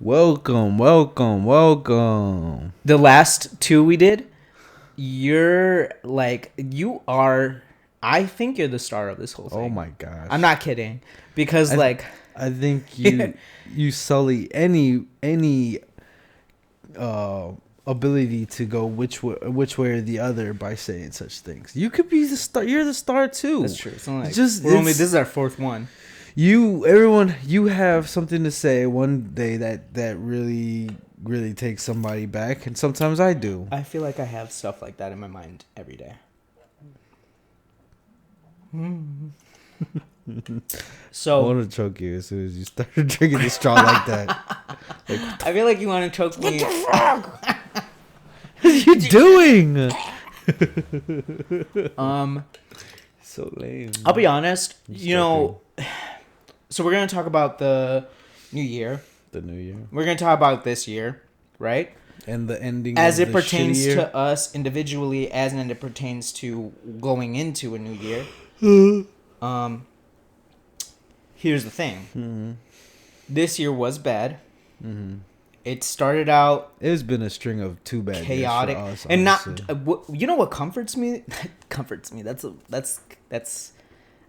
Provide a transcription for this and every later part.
Welcome. The last two we did, I think you're the star of this whole thing. Oh my gosh. I'm not kidding. Because I think you sully any ability to go which way or the other by saying such things. You could be the star. You're the star too. That's true. This is our fourth one. You have something to say one day that really takes somebody back, and sometimes I do. I feel like I have stuff like that in my mind every day. So I want to choke you as soon as you started drinking the straw like that. I feel like you want to choke me. What the fuck? What are you doing? So lame. I'll be honest. So we're gonna talk about the new year. The new year. We're gonna talk about this year, right? And the ending as of it the pertains shitty year. to us individually, as and it pertains to going into a new year. Here's the thing. Mm-hmm. This year was bad. Mm-hmm. It started out. It's been a string of two bad chaotic, years for us, and honestly. you know what comforts me? Comforts me. That's.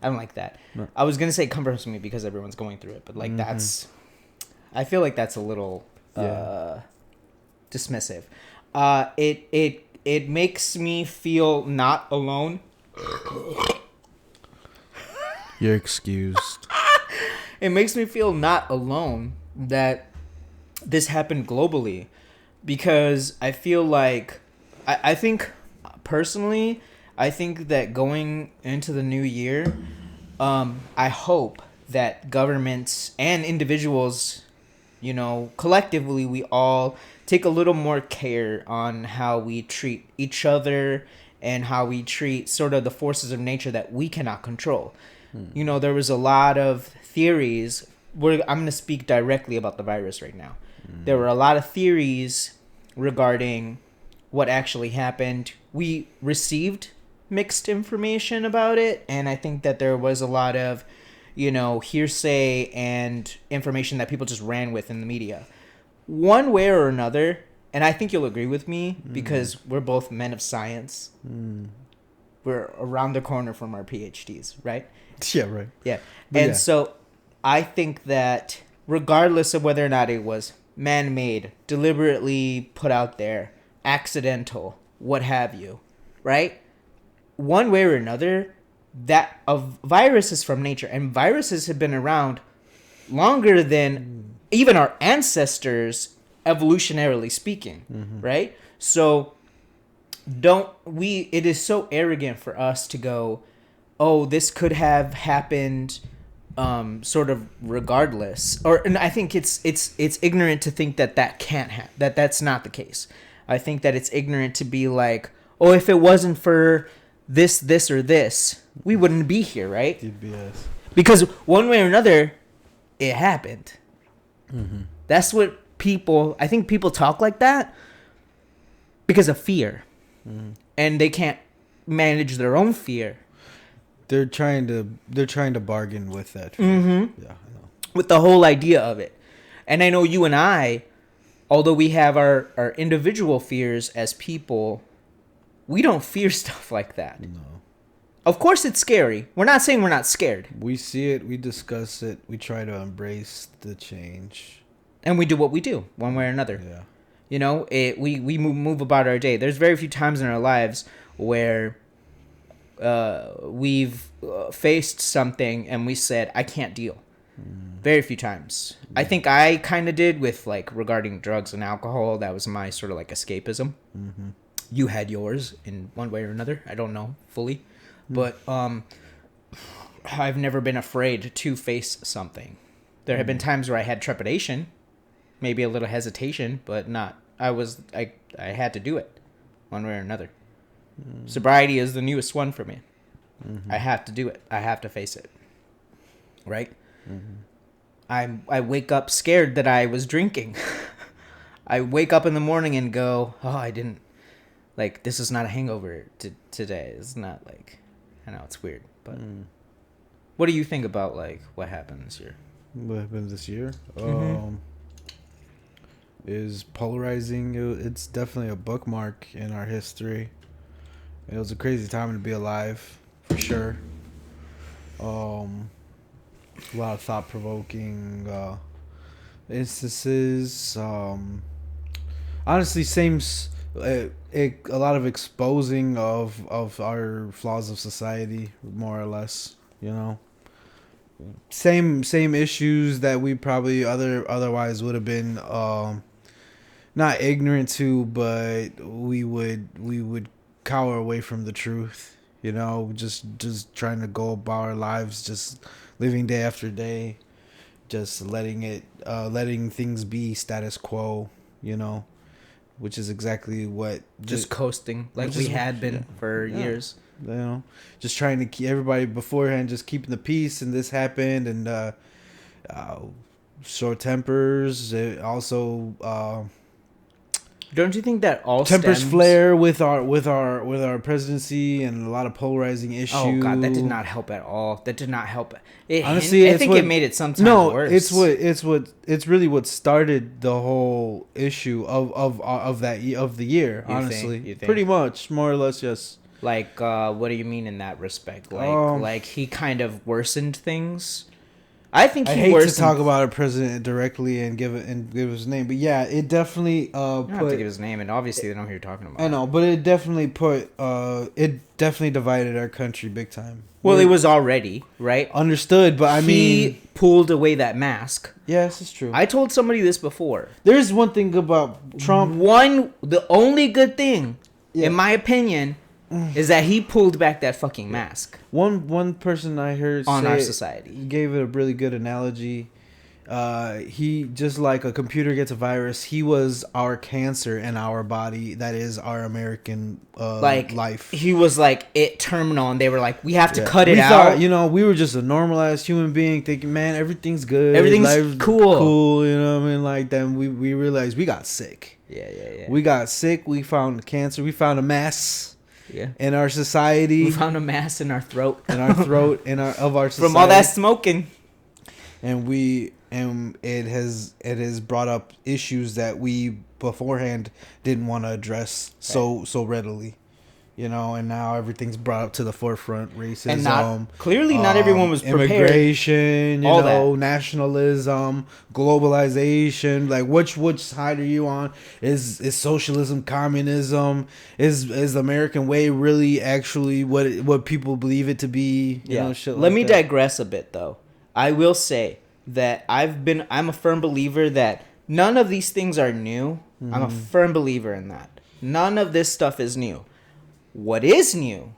I don't like that. No. I was gonna say comforts me because everyone's going through it, but that's. I feel like that's a little dismissive. It makes me feel not alone. You're excused. It makes me feel not alone that this happened globally, because I feel like I think personally, I think that going into the new year, I hope that governments and individuals, collectively, we all take a little more care on how we treat each other and how we treat sort of the forces of nature that we cannot control. There was a lot of theories. I'm going to speak directly about the virus right now. There were a lot of theories regarding what actually happened. We received mixed information about it, and I think that there was a lot of, hearsay and information that people just ran with in the media. One way or another, and I think you'll agree with me because we're both men of science. We're around the corner from our PhDs, right? Yeah, right. Yeah. So I think that regardless of whether or not it was man-made, deliberately put out there, accidental, what have you, right? One way or another, that a virus is from nature, and viruses have been around longer than even our ancestors, evolutionarily speaking, right? So it is so arrogant for us to go, oh, this could have happened sort of regardless, and I think it's ignorant to think that can't happen, that's not the case. I think that it's ignorant to be like, oh, if it wasn't for this or this, we wouldn't be here, right? DBS. Because one way or another, it happened. That's what I think people talk like that because of fear, and they can't manage their own fear. They're trying to bargain with that. Yeah, I know. With the whole idea of it. And I know you and I, although we have our individual fears as people, we don't fear stuff like that. No. Of course it's scary. We're not saying we're not scared. We see it, we discuss it, we try to embrace the change. And we do what we do, one way or another. Yeah. We move about our day. There's very few times in our lives where we've faced something and we said, I can't deal. Very few times. I think I kind of did with regarding drugs and alcohol. That was my sort of escapism. You had yours in one way or another. I don't know fully, but I've never been afraid to face something. There have been times where I had trepidation, maybe a little hesitation, but not. I had to do it one way or another. Sobriety is the newest one for me. I have to do it. I have to face it. Right? I wake up scared that I was drinking. I wake up in the morning and go, oh, I didn't. This is not a hangover today. It's not I know it's weird, but what do you think about what happened this year? What happened this year? is polarizing. It's definitely a bookmark in our history. It was a crazy time to be alive, for sure. A lot of thought-provoking instances. Honestly, a lot of exposing of our flaws of society, more or less. You know, same issues that we probably otherwise would have been not ignorant to, but we would cower away from the truth. You know, just trying to go about our lives, just living day after day, just letting things be status quo. You know, which is exactly what just coasting like we had been for years. You know, just trying to keep everybody beforehand, just keeping the peace, and this happened, and short tempers. It also, don't you think that all tempers flare with our presidency and a lot of polarizing issues? Oh God, that did not help at all. That did not help. Honestly, I think it made it sometimes worse. It's really what started the whole issue of the year. Honestly, pretty much, more or less, yes. Like, what do you mean in that respect? Like he kind of worsened things. I think I hate to talk about a president directly and give his name, but yeah, it definitely you don't have to give his name, and obviously they know who you're talking about. I know, but it definitely divided our country big time. Well, it was already right. Understood, but I mean, he pulled away that mask. Yes, it's true. I told somebody this before. There's one thing about Trump. The only good thing, in my opinion, is that he pulled back that fucking mask. One person I heard on our society gave it a really good analogy. He, just like a computer gets a virus, he was our cancer in our body. That is our American life. He was like it terminal, and they were like, we have to cut it out. You know, we were just a normalized human being thinking, man, everything's good, everything's cool. You know what I mean? Like, then we realized we got sick. Yeah. We got sick. We found cancer. We found a mass. Yeah. In our society, we found a mass in our throat. Of our society. From all that smoking. And it has brought up issues that we beforehand didn't want to address so readily. You know, and now everything's brought up to the forefront. Racism. And clearly not everyone was prepared. Immigration, nationalism, globalization. Like, which side are you on? Is socialism, communism? Is the American way really actually what people believe it to be? You know, shit like Let me digress a bit, though. I will say that I'm a firm believer that none of these things are new. Mm-hmm. I'm a firm believer in that. None of this stuff is new. What is new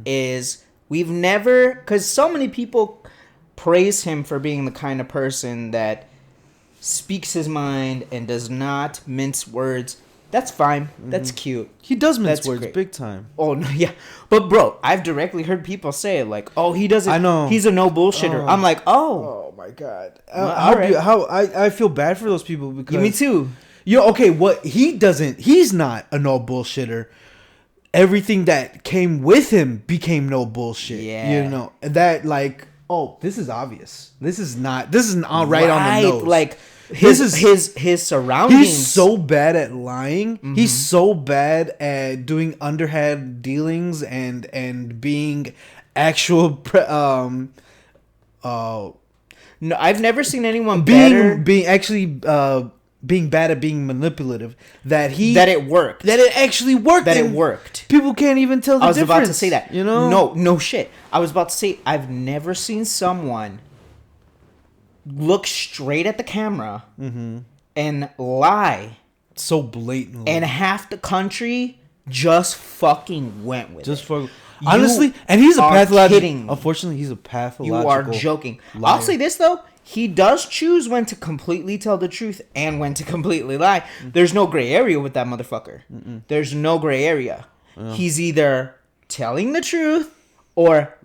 is we've never, because so many people praise him for being the kind of person that speaks his mind and does not mince words. That's fine. That's cute. He does mince words big time. Oh, no, yeah. But, bro, I've directly heard people say it like, oh, he doesn't. I know. He's a no bullshitter. I'm like, oh. Oh, my God. I feel bad for those people because. Me too. Okay, what he doesn't, he's not a no bullshitter. Everything that came with him became no bullshit. Yeah. You know, that like, oh, this is obvious. This is not right on the nose. Like his surroundings. He's so bad at lying. Mm-hmm. He's so bad at doing underhand dealings and being actual no, I've never seen anyone being bad at being manipulative, that it worked. That it actually worked. That it worked. People can't even tell the difference. I was about to say that. You know? No shit. I was about to say, I've never seen someone look straight at the camera and lie. So blatantly. And half the country just fucking went with it. Honestly, and he's a pathological. Unfortunately, he's a pathological. You are joking. Liar. I'll say this, though. He does choose when to completely tell the truth and when to completely lie. Mm-hmm. There's no gray area with that motherfucker. Mm-mm. There's no gray area. He's either telling the truth or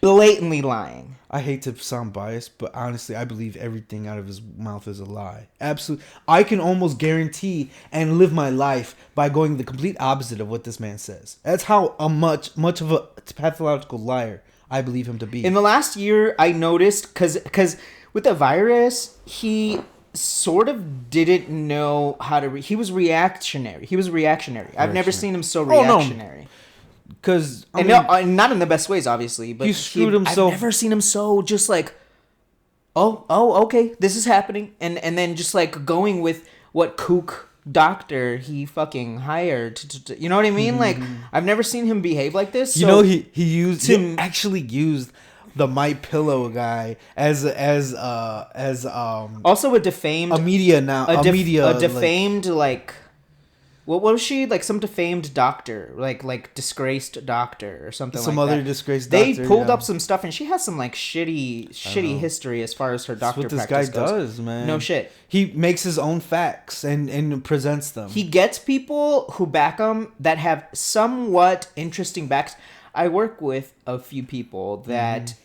blatantly lying. I hate to sound biased, but honestly, I believe everything out of his mouth is a lie. Absolutely. I can almost guarantee and live my life by going the complete opposite of what this man says. That's how much of a pathological liar I believe him to be. In the last year, I noticed, because with the virus, he sort of didn't know how to. He was reactionary. I've never seen him so reactionary. Because not in the best ways, obviously. But he screwed himself. I've never seen him so just like, oh, okay, this is happening, and then just like going with what kook doctor he fucking hired. You know what I mean? Like, I've never seen him behave like this. You know, he actually used the My Pillow guy as also a defamed defamed like what was she, like some defamed doctor, like disgraced doctor or something, some like other that. disgraced doctor. They pulled up some stuff and she has some like shitty history as far as her doctor practice goes. That's what this guy does, man. No shit. He makes his own facts and presents them. He gets people who back him that have somewhat interesting backs. I work with a few people that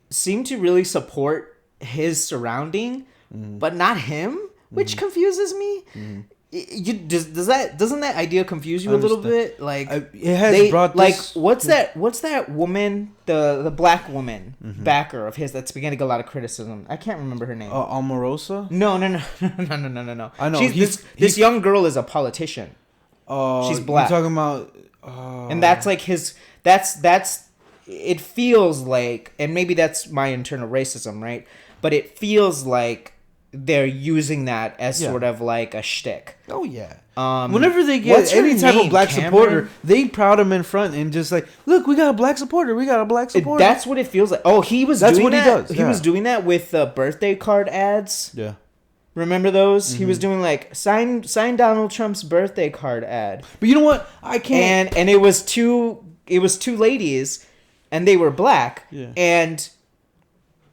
seem to really support his surrounding, but not him, which confuses me. Doesn't that idea confuse you a little bit? Like, it has brought this, like what's that woman, the black woman backer of his that's been getting a lot of criticism? I can't remember her name. Omarosa? No. I know. This young girl is a politician. She's black. You're talking about, and that's like that's. It feels like, and maybe that's my internal racism, right? But it feels like they're using that as sort of like a shtick. Oh yeah. Whenever they get any type of black supporter, they proud him in front and just like, look, we got a black supporter. That's what it feels like. Oh, he was. That's doing what he does. He was doing that with birthday card ads. Yeah. Remember those? He was doing like sign Donald Trump's birthday card ad. But you know what? I can't. And it was two ladies. And they were black. Yeah. And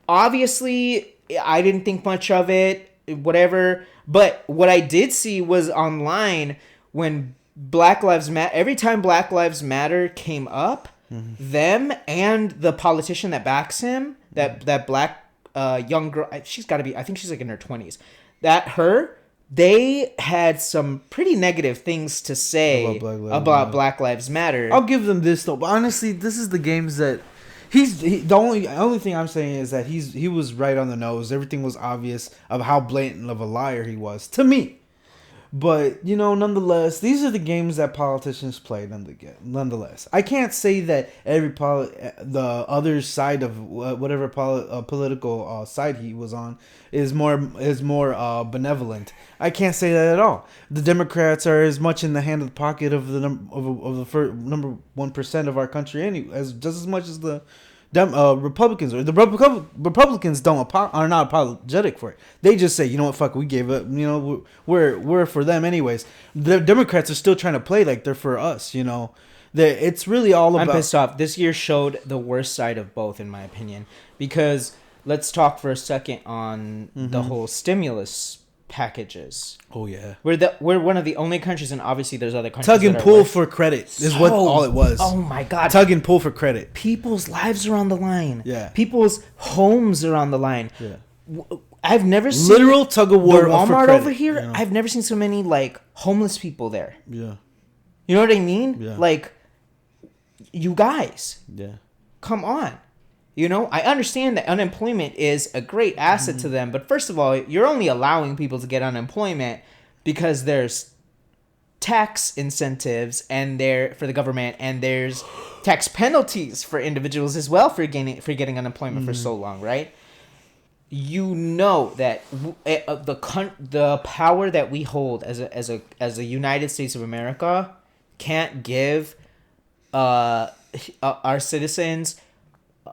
obviously, I didn't think much of it, whatever. But what I did see was online when Black Lives Matter, every time Black Lives Matter came up, them and the politician that backs him, that black young girl, she's got to be, I think she's like in her 20s, they had some pretty negative things to say about Black Lives Matter. I'll give them this though, but honestly, this is the games that the only thing I'm saying is that he was right on the nose. Everything was obvious of how blatant of a liar he was to me. But nonetheless, these are the games that politicians play. Nonetheless, I can't say that the other side of whatever political side he was on is more benevolent. I can't say that at all. The Democrats are as much in the hand of the pocket of the number 1% of our country, just as much as the Republicans, or the Republicans are not apologetic for it. They just say, you know what, fuck, we gave up. We're for them anyways. The Democrats are still trying to play like they're for us. It's really all about. I'm pissed off. This year showed the worst side of both, in my opinion. Because let's talk for a second on the whole stimulus packages. Oh yeah, we're one of the only countries, and obviously there's other countries. Tug and pull for credit is what all it was. Oh my god, tug and pull for credit. People's lives are on the line. Yeah, people's homes are on the line. Yeah, I've never seen literal tug of war. The Walmart over here. I've never seen so many like homeless people there. Yeah, you know what I mean? Yeah, like you guys. Yeah, come on. I understand that unemployment is a great asset to them, but first of all, you're only allowing people to get unemployment because there's tax incentives for the government, and there's tax penalties for individuals as well for getting unemployment for so long, right? That the power that we hold as a United States of America can't give our citizens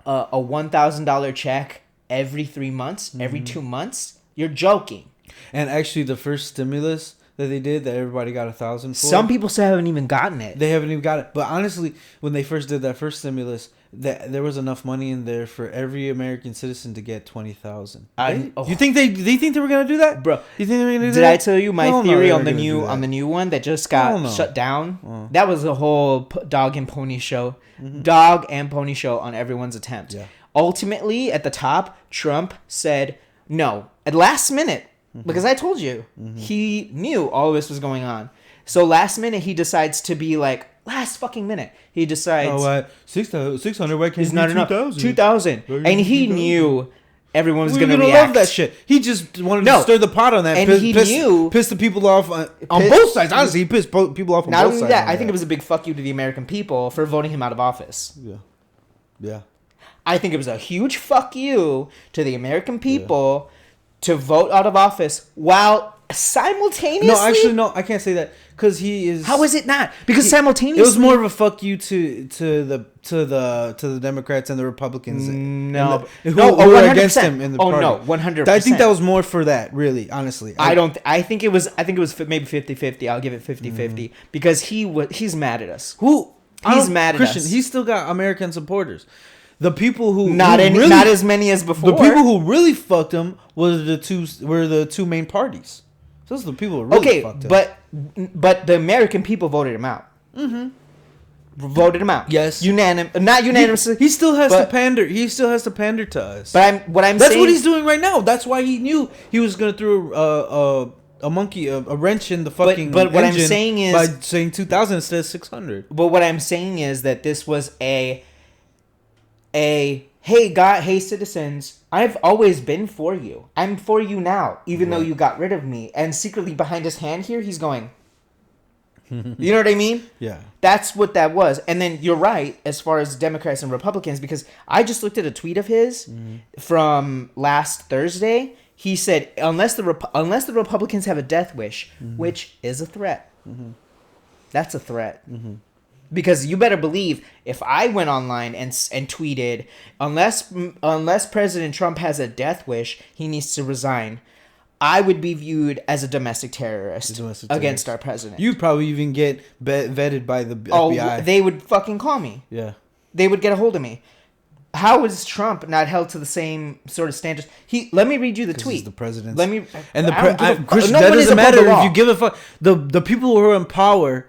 a $1,000 check every 3 months, every 2 months. You're joking. And actually, the first stimulus that they did, that everybody got $1,000 for. Some people still haven't even gotten it. They haven't even got it. But honestly, when they first did that first stimulus, there was enough money in there for every American citizen to get $20,000. You think they were gonna do that, bro? You think they were gonna do that? Did I tell you my theory on the new one that just got shut down? That was a whole dog and pony show. Dog and pony show on everyone's attempt. Yeah. Ultimately, at the top, Trump said no at last minute because I told you he knew all of this was going on. So last minute he decides to be like, last fucking minute he decides 600. Why can't it be 2,000? 2,000, and he knew everyone was We were going to gonna react. love that shit. He just wanted No. to stir the pot on that. And he knew- pissed the people off on both sides. Honestly, he pissed people off on Not both only sides. that, on I think it was a big fuck you to the American people for voting him out of office. Yeah. I think it was a huge fuck you to the American people to vote out of office while simultaneously. No, actually, no. I can't say that because he is. How is it not? Because simultaneously, it was more of a fuck you to the Democrats and the Republicans. No, who no, were 100%. against him in the party. no, 100%. I think that was more for that. Really, honestly, I don't. I think it was. I think it was maybe 50-50. I'll give it 50-50 because he's mad at us. He's mad at us. He's still got American supporters. The people who not as many as before. The people who really fucked him were the two main parties. Those are the people who really fucked him. But the American people voted him out. Mm-hmm. Voted him out. Yes. Not unanimously. He still has to pander. He still has to pander to us. But That's saying, what he's doing right now. That's why he knew he was gonna throw a wrench in the fucking. But what I'm engine saying is by saying 2,000 instead of 600. But what I'm saying is that this was hey citizens, I've always been for you. I'm for you now, even though you got rid of me. And secretly behind his hand here, he's going. You know what I mean? Yeah. That's what that was. And then you're right as far as Democrats and Republicans, because I just looked at a tweet of his from last Thursday. He said, unless the Republicans have a death wish, which is a threat. That's a threat. Because you better believe if I went online and tweeted, unless President Trump has a death wish, he needs to resign, I would be viewed as a domestic terrorist against our president. You'd probably even get vetted by the FBI. Oh, they would fucking call me. Yeah. They would get a hold of me. How is Trump not held to the same sort of standards? Let me read you the tweet. He's the president. Let me. And Christian, that doesn't matter if you give a fuck. The people who are in power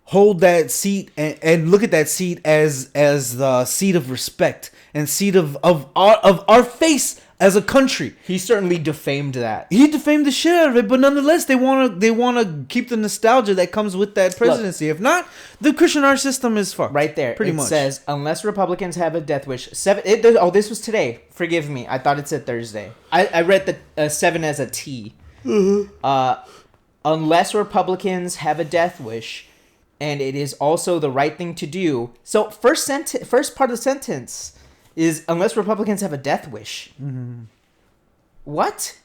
hold that seat and look at that seat as the seat of respect and seat of our face as a country. He certainly defamed that. He defamed the shit out of it, but nonetheless, they want to keep the nostalgia that comes with that presidency. Look, if not, the Christian art system is fucked. Right there, pretty much. It says unless Republicans have a death wish. This was today. Forgive me. I thought it said Thursday. I read the 7 as a T. Unless Republicans have a death wish. And it is also the right thing to do. So first part of the sentence is unless Republicans have a death wish. What?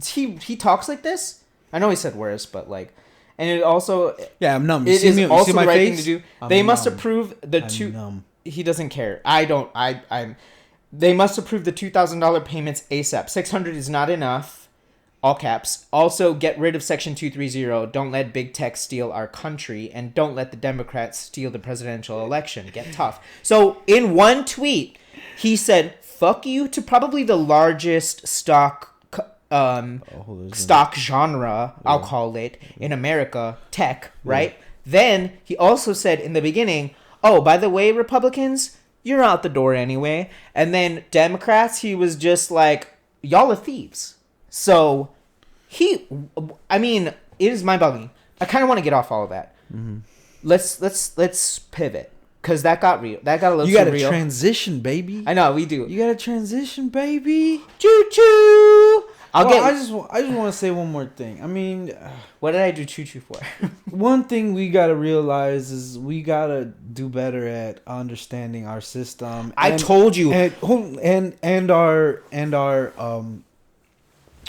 He talks like this? I know he said worse, but like, and it also I'm numb. It is also the right thing to do. They must numb. approve the two. Numb. He doesn't care. I don't. I'm. They must approve the $2,000 payments ASAP. $600 is not enough. All caps. Also, get rid of Section 230. Don't let big tech steal our country. And don't let the Democrats steal the presidential election. Get tough. So, in one tweet, he said, fuck you to probably the largest stock genre, I'll call it, in America, tech, right? Then, he also said in the beginning, oh, by the way, Republicans, you're out the door anyway. And then Democrats, he was just like, y'all are thieves. So, it is mind-boggling. I kind of want to get off all of that. Let's pivot because that got real. That got a little. You got to real. transition, baby. I know we do. You got to transition, baby. Choo choo. I just want to say one more thing. I mean, what did I do choo choo for? One thing we got to realize is we got to do better at understanding our system. I told you, and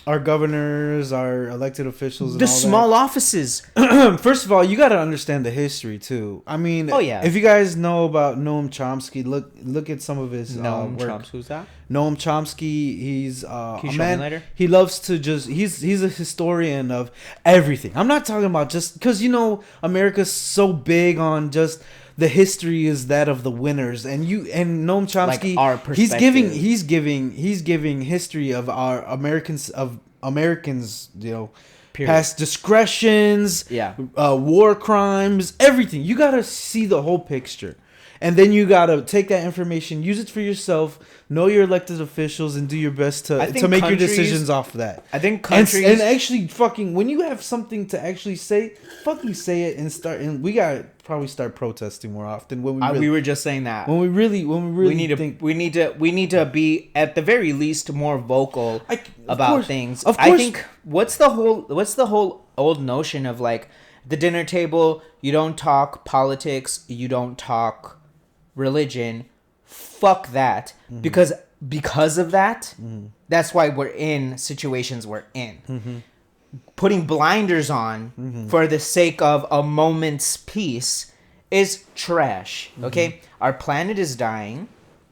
our governors, our elected officials, and the all small offices. First of all, you got to understand the history too. I mean, if you guys know about Noam Chomsky, look at some of his work. Chomsky, who's that? Noam Chomsky, he's a man. Later? He loves to he's a historian of everything. I'm not talking about just because America's so big on just the history is that of the winners, and Noam Chomsky, like our perspective. he's giving history of our Americans, Period. past discretions, war crimes, everything. You gotta see the whole picture, And then you gotta take that information, use it for yourself, know your elected officials, and do your best to make your decisions off of that. I think countries and actually fucking when you have something to actually say, fucking say it and start. And we gotta probably start protesting more often when we were just saying that when we really we need to be at the very least more vocal about things. Of course. I think what's the whole old notion of like the dinner table, you don't talk politics, you don't talk religion. Fuck that. Because of that, that's why we're in situations we're in. Putting blinders on for the sake of a moment's peace is trash. Okay? Our planet is dying.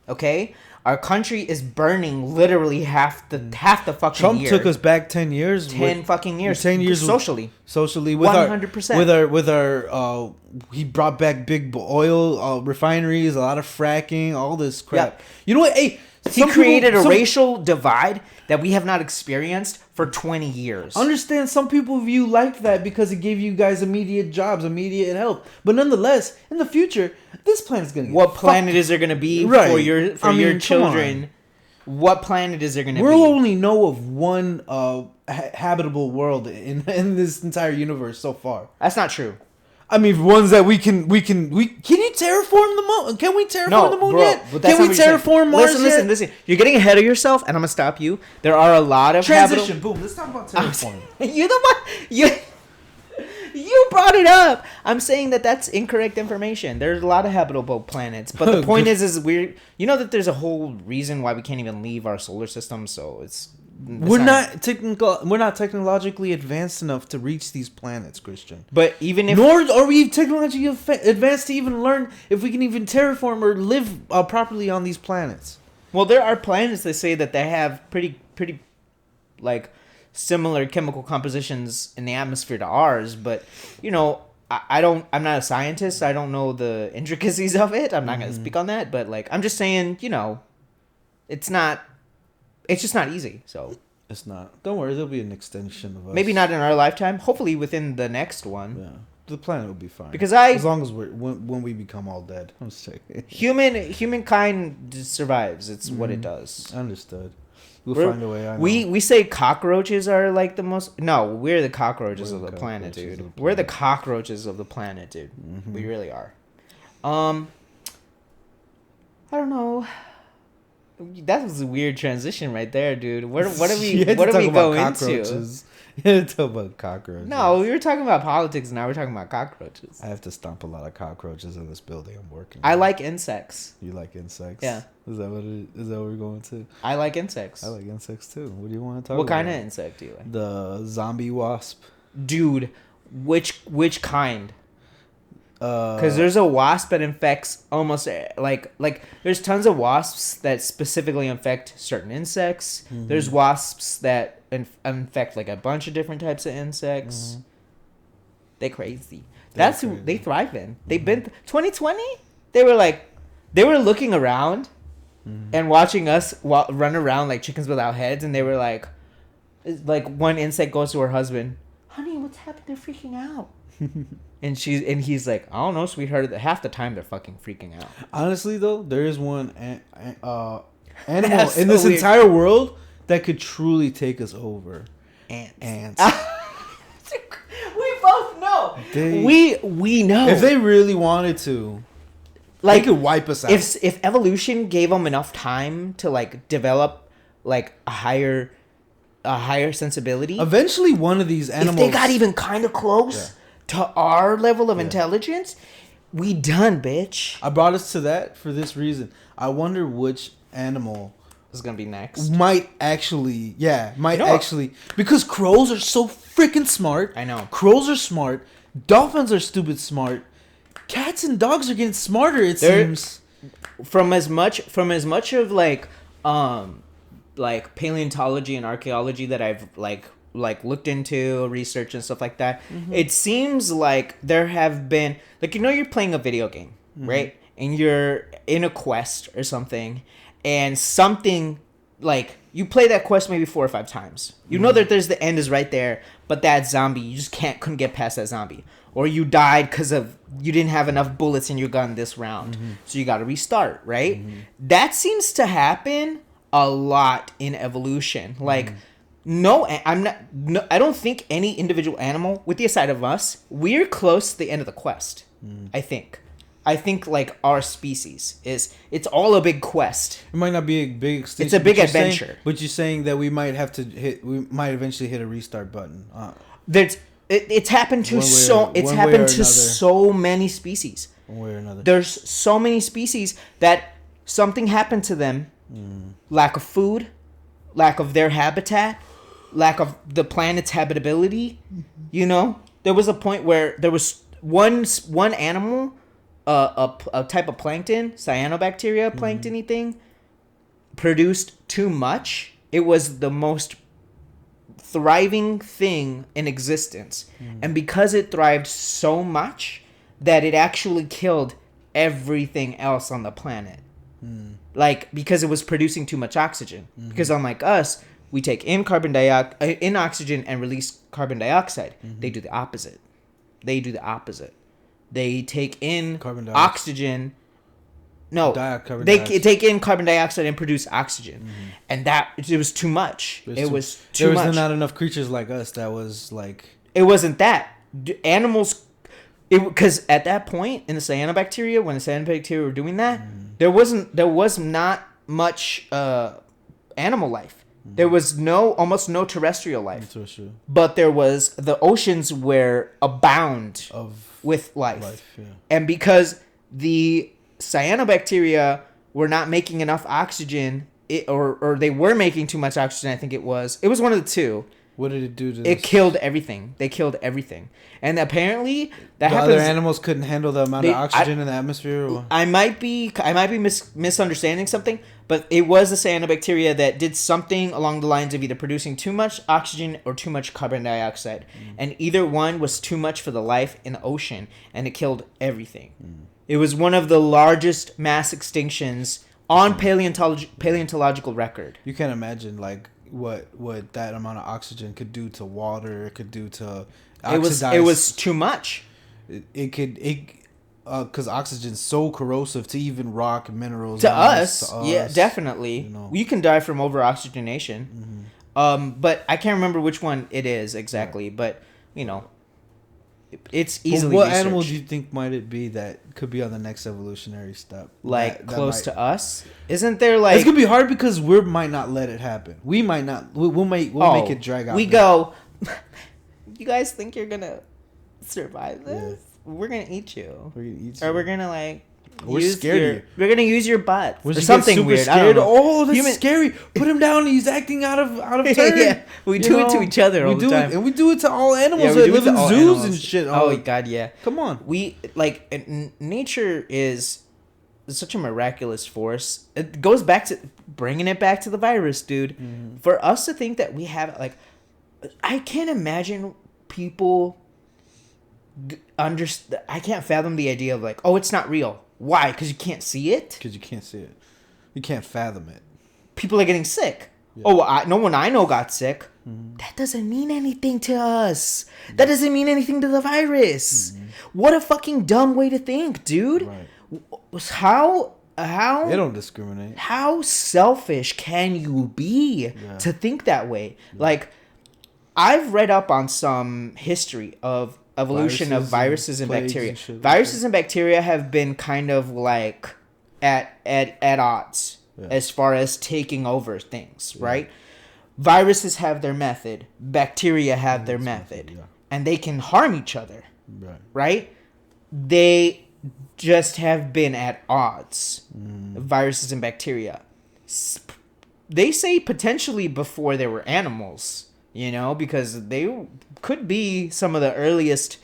Okay? Our country is burning literally half the fucking Trump year. took us back 10 years. 10 fucking years. 10 years socially with 100%. With our he brought back big oil refineries, a lot of fracking, all this crap. Yep. You know what? Hey, he created a racial divide that we have not experienced for 20 years. Understand, some people view like that because it gave you guys immediate jobs, immediate help. But nonetheless, in the future, this planet's gonna get what planet is there gonna be for your children? What planet is there gonna be? We'll only know of one habitable world in this entire universe so far. That's not true. I mean, ones that we can you terraform the moon? Can we terraform the moon yet? Can we terraform Mars yet? Listen. You're getting ahead of yourself, and I'm gonna stop you. There are a lot of transition. Boom. Let's talk about terraforming. You're the one. You brought it up. I'm saying that's incorrect information. There's a lot of habitable planets, but the point is you know that there's a whole reason why we can't even leave our solar system. So we're not technologically advanced enough to reach these planets, Christian. But even if nor are we technologically advanced to even learn if we can even terraform or live properly on these planets. Well, there are planets that say that they have pretty like similar chemical compositions in the atmosphere to ours, but you know, I'm not a scientist. I don't know the intricacies of it. I'm not going to speak on that, but like I'm just saying, you know, it's just not easy. So it's not. Don't worry, there'll be an extension of us. Maybe not in our lifetime. Hopefully within the next one. Yeah, the planet will be fine. Because as long as when we become all dead. I'm sick. Humankind survives. It's what it does. Understood. We'll find a way. We say cockroaches are like the most. No, we're the cockroaches of the planet, dude. We're the cockroaches of the planet, dude. Mm-hmm. We really are. I don't know. That was a weird transition right there, dude. What do we go into? You had to talk about cockroaches. No, we were talking about politics. Now we're talking about cockroaches. I have to stomp a lot of cockroaches in this building I'm working. I like insects. You like insects? Yeah. Is that what we're going to? I like insects. I like insects too. What do you want to talk about? What kind of insect do you like? The zombie wasp. Dude, which kind? Because there's a wasp that infects almost like there's tons of wasps that specifically infect certain insects. Mm-hmm. There's wasps that infect like a bunch of different types of insects. Mm-hmm. They're crazy. That's who they thrive in. They've been 2020. They were looking around and watching us run around like chickens without heads, and they were like one insect goes to her husband, "Honey, what's happened? They're freaking out." And he's like, "I don't know, sweetheart." Half the time they're fucking freaking out. Honestly, though, there is one animal in this entire world that could truly take us over. Ants. We both know. We know. If they really wanted to, they could wipe us out. If evolution gave them enough time to like develop like a higher sensibility, eventually one of these animals, if they got even kind of close to our level of intelligence, we done, bitch. I brought us to that for this reason. I wonder which animal is gonna be next. Might actually, because crows are so freaking smart. I know. Crows are smart. Dolphins are stupid smart. Cats and dogs are getting smarter. It seems. From as much of like paleontology and archaeology that I've like looked into, research and stuff like that, it seems like there have been you're playing a video game, right? And you're in a quest or something, and something like you play that quest maybe 4 or 5 times. You know that the end is right there, but that zombie, you just couldn't get past that zombie. or you died because of you didn't have enough bullets in your gun this round, so you got to restart, right? That seems to happen a lot in evolution. Like, no, I'm not. No, I don't think any individual animal, with the aside of us, we're close to the end of the quest. I think like our species it's all a big quest. It might not be a big extinction. It's a big adventure. But you're saying that we might eventually hit a restart button. It's happened to so many species. One way or another. There's so many species that something happened to them. Lack of food, lack of their habitat, lack of the planet's habitability. You know, there was a point where there was one animal, a type of plankton, cyanobacteria plankton-y thing, produced too much. It was the most thriving thing in existence. And because it thrived so much that it actually killed everything else on the planet. Like, because it was producing too much oxygen. Because unlike us, we take in in oxygen and release carbon dioxide. They do the opposite. They take in oxygen. No, they take in carbon dioxide and produce oxygen, and it was too much. There was not enough creatures like us. That was like it wasn't that animals. Because at that point in the cyanobacteria, when the cyanobacteria were doing that, there was not much animal life. There was almost no terrestrial life. But there was the oceans were abound with life. And because the cyanobacteria were not making enough oxygen, or they were making too much oxygen, I think it was one of the two. What did it do to It killed everything. They killed everything. And apparently that happens. Other animals couldn't handle the amount of oxygen in the atmosphere? Or? I might be misunderstanding something, but it was the cyanobacteria that did something along the lines of either producing too much oxygen or too much carbon dioxide. And either one was too much for the life in the ocean, and it killed everything. It was one of the largest mass extinctions on paleontological record. You can't imagine, like, what that amount of oxygen could do to water. It could do to oxidize. It was too much. Because oxygen's so corrosive to even rock minerals. To us, yeah, definitely. You know. You can die from over oxygenation. But I can't remember which one it is exactly. Right. But you know, it's easily. What animal do you think might it be that could be on the next evolutionary step? Like close to us? Isn't there like? It's gonna be hard because we might not let it happen. We might not. We'll make it drag out. We go. You guys think you're gonna survive this? Yeah. We're gonna eat you. Or we're gonna like. We're scared. We're gonna use your butt or something weird. Scared? I don't know. Oh, that's scary. Put him down. He's acting out of turn. Yeah, we do it to each other all the time, and we do it to all animals that live in zoos and shit. Oh God, yeah. Come on. We nature is such a miraculous force. It goes back to bringing it back to the virus, dude. For us to think that we have I can't imagine people I can't fathom the idea of like, oh, it's not real. Why? Because you can't see it? Because you can't see it. You can't fathom it. People are getting sick. Yeah. Oh, no one I know got sick. That doesn't mean anything to us. That doesn't mean anything to the virus. What a fucking dumb way to think, dude. Right. How they don't discriminate. How selfish can you be to think that way? Yeah. Like, I've read up on some history of evolution of viruses and bacteria. Viruses and bacteria have been kind of like at odds as far as taking over things, right? Viruses have their method, bacteria have their method, and they can harm each other, right? They just have been at odds, viruses and bacteria. They say potentially before there were animals, you know, because they could be some of the earliest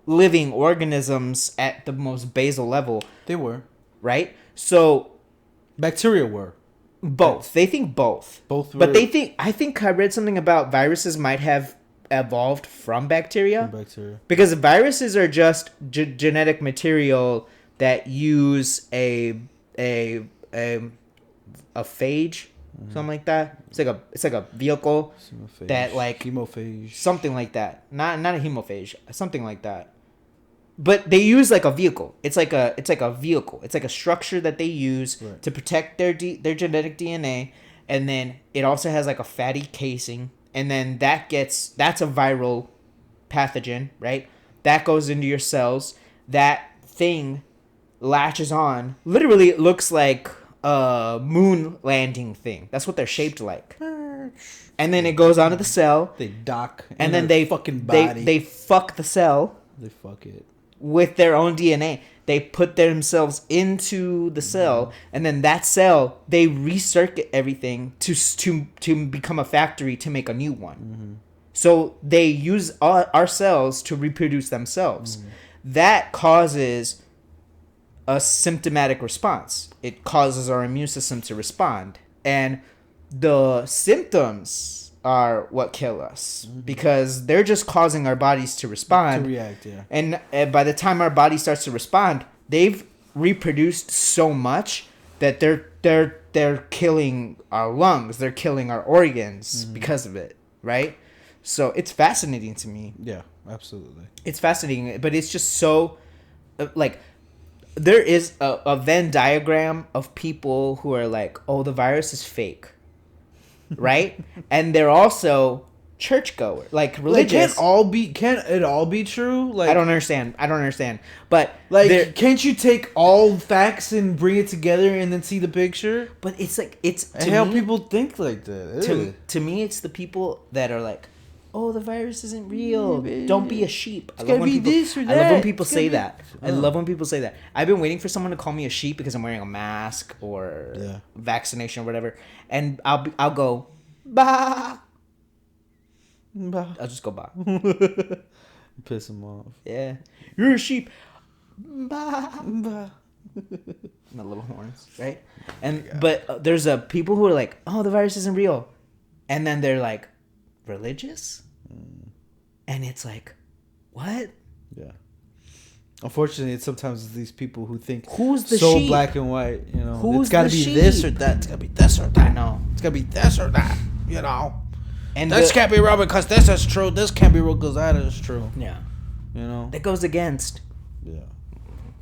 living organisms at the most basal level. They were. Right? So bacteria were. Both. They think both. Both were. But I think I read something about viruses might have evolved from bacteria. Because viruses are just genetic material that use a phage. Something like that. It's like a vehicle that like hemophage. Something like that. Not a hemophage. Something like that. but they use like a vehicle. It's like a vehicle. It's like a structure that they use Right. to protect their genetic DNA, and then it also has like a fatty casing, and then that's a viral pathogen, right? That goes into your cells. That thing latches on. Literally, it looks like a moon landing thing. That's what they're shaped like. And then it goes onto the cell, They dock. and in then our they fucking body. they fuck the cell They fuck it. with their own DNA. They put themselves into the cell, and then that cell they recircuit everything to become a factory to make a new one. So they use our cells to reproduce themselves. That causes a symptomatic response. It causes our immune system to respond, and the symptoms are what kill us because they're just causing our bodies to respond. To react, yeah. And by the time our body starts to respond, they've reproduced so much that they're killing our lungs, they're killing our organs because of it, right? So it's fascinating to me. Yeah, absolutely. It's fascinating, but it's just so like there is a Venn diagram of people who are like, oh, the virus is fake, right? And they're also churchgoer, like religious. Can't it all be true? Like I don't understand. But like can't you take all facts and bring it together and then see the picture? but it's like it's And to how me, people think like that. to me it's the people that are like, oh, the virus isn't real. Yeah, Don't be a sheep. I gotta love when be people, this or I love when that. people It's gotta say be- that. I love when people say that. I've been waiting for someone to call me a sheep because I'm wearing a mask or Yeah. vaccination or whatever, and I'll go bah. Bah. I'll just go bah. Piss them off. Yeah, you're a sheep. Bah. Bah. My little horns, right? And but there's people who are like, oh, the virus isn't real, and then they're like, religious, and it's like, what? Yeah. Unfortunately, it's sometimes these people who think Who's the so sheep? black and white. You know, Who's it's got to the be this sheep? or that. It's got to be this or that. I know. It's got to be this or that. You know. And This can't be real because this is true. This can't be real because that is true. yeah, You know. that goes against. Yeah.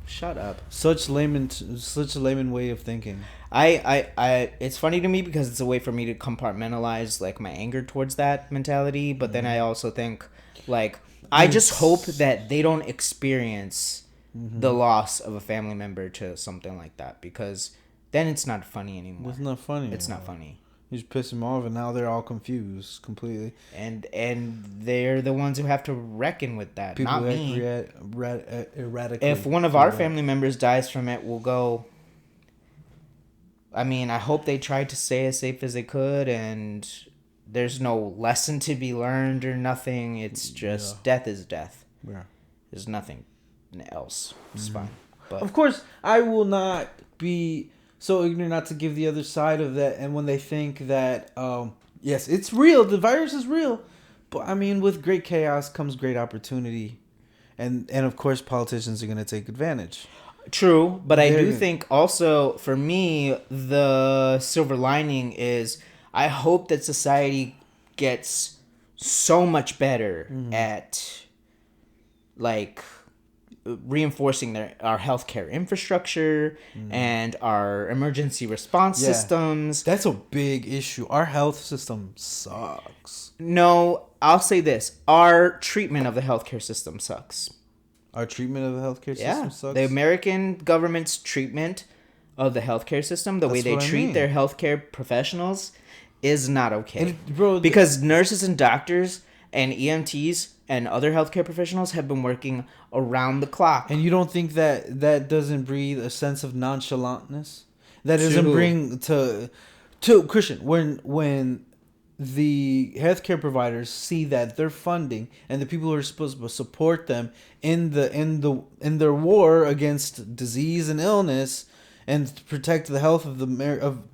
Shut up. Such a layman way of thinking. I it's funny to me because it's a way for me to compartmentalize like my anger towards that mentality, but then I also think like I just hope that they don't experience the loss of a family member to something like that, because then it's not funny anymore. It's not funny. It's not anymore. funny. You just piss them off, and now they're all confused completely. And they're the ones who have to reckon with that, People not act me. erratically. If one of our family members dies from it, we'll go. I mean, I hope they tried to stay as safe as they could, and there's no lesson to be learned or nothing. It's just death is death. Yeah. There's nothing else. It's fine. But Of course, I will not be so ignorant not to give the other side of that. And when they think that, yes, it's real, the virus is real, but I mean, with great chaos comes great opportunity, and of course, politicians are going to take advantage. true, but I do They're- think also for me the silver lining is I hope that society gets so much better at like reinforcing our healthcare infrastructure and our emergency response Yeah. systems. That's a big issue. Our health system sucks. No, I'll say this: our treatment of the healthcare system sucks. Our treatment of the healthcare system sucks. The American government's treatment of the healthcare system, the way That's they what I treat mean. their healthcare professionals, is not okay. Bro, Because nurses and doctors and EMTs and other healthcare professionals have been working around the clock. and you don't think that doesn't breathe a sense of nonchalantness? That doesn't To- bring to Christian when the healthcare providers see that their funding and the people who are supposed to support them in their war against disease and illness and to protect the health of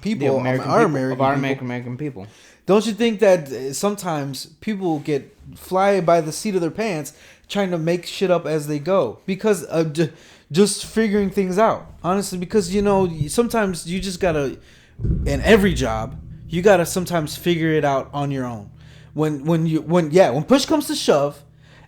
people, American people. Don't you think that sometimes people get fly by the seat of their pants trying to make shit up as they go because of just figuring things out? Honestly, because sometimes you just gotta, in every job, you gotta sometimes figure it out on your own. When push comes to shove,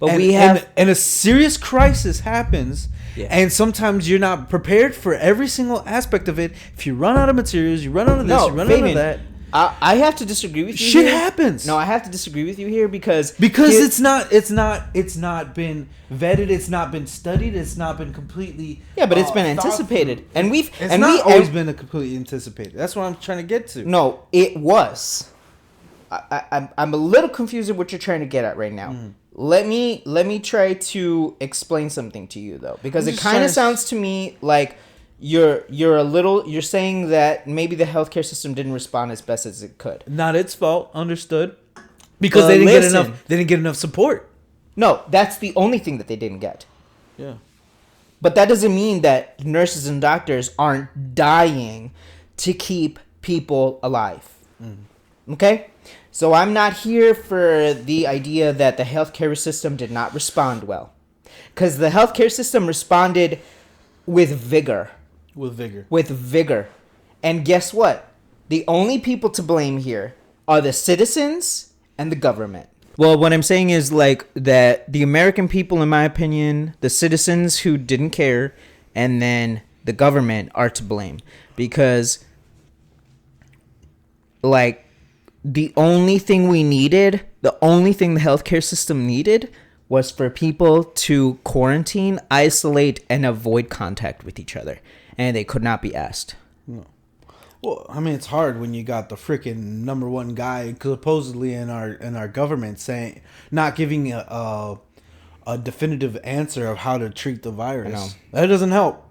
But we have and a serious crisis happens. Yeah. And sometimes you're not prepared for every single aspect of it. If you run out of materials, you run out of this, you run out of that. I have to disagree with you. Shit here. happens. No, I have to disagree with you here because it's not been vetted. It's not been studied. It's not been completely. Yeah, but it's been anticipated, and we've always been a completely anticipated. That's what I'm trying to get to. No, it was. I'm a little confused at what you're trying to get at right now. Let me try to explain something to you though, because it kind of sounds to me like you're saying that maybe the healthcare system didn't respond as best as it could. Not its fault, understood. Because they didn't get enough support. No, that's the only thing that they didn't get. Yeah. But that doesn't mean that nurses and doctors aren't dying to keep people alive. Okay? So I'm not here for the idea that the healthcare system did not respond well. Because the healthcare system responded with vigor. With vigor. And guess what? The only people to blame here are the citizens and the government. Well, what I'm saying is like that the American people, in my opinion, the citizens who didn't care, and then the government are to blame. Because, like, the only thing we needed, the only thing the healthcare system needed was for people to quarantine, isolate, and avoid contact with each other. And they could not be asked. No. Well, I mean, it's hard when you got the freaking number one guy supposedly in our government saying, not giving a definitive answer of how to treat the virus. That doesn't help.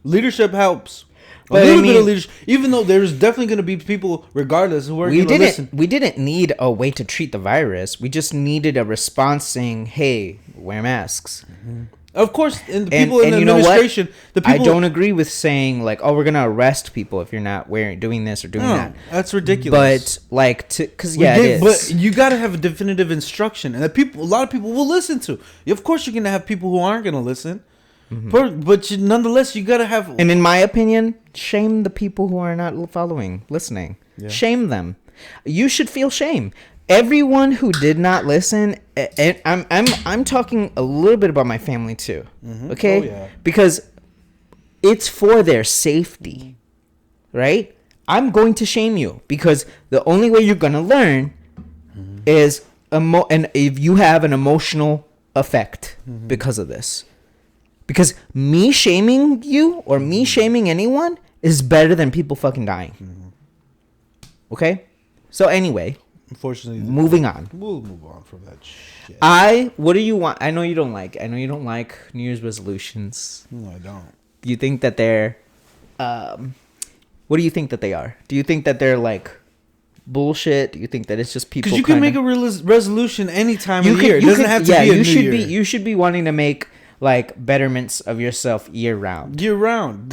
Leadership helps. But a little bit of leadership, even though there's definitely going to be people, regardless, who are going to listen. We didn't need a way to treat the virus. We just needed a response saying, "Hey, wear masks." Mm-hmm. Of course, and the people in the administration, the people. I don't agree with saying like, "Oh, we're going to arrest people if you're not doing this or doing that." That's ridiculous. But like, because it is. But you got to have a definitive instruction, and a lot of people will listen to. Of course, you're going to have people who aren't going to listen. Mm-hmm. But nonetheless, you gotta have. And in my opinion, shame the people who are not listening. Yeah. Shame them. You should feel shame. Everyone who did not listen, and I'm talking a little bit about my family too. Mm-hmm. Okay, because it's for their safety, right? I'm going to shame you because the only way you're gonna learn is and if you have an emotional effect because of this. Because me shaming you or me shaming anyone is better than people fucking dying. Okay? So anyway. Unfortunately. Moving on. We'll move on from that shit. What do you want? I know you don't like New Year's resolutions. No, I don't. Do you think that they're... what do you think that they are? Do you think that they're like bullshit? Do you think that it's just people... Because you can make a resolution any time of the year. It doesn't have to be a New Year. You should be wanting to make... like betterments of yourself year round.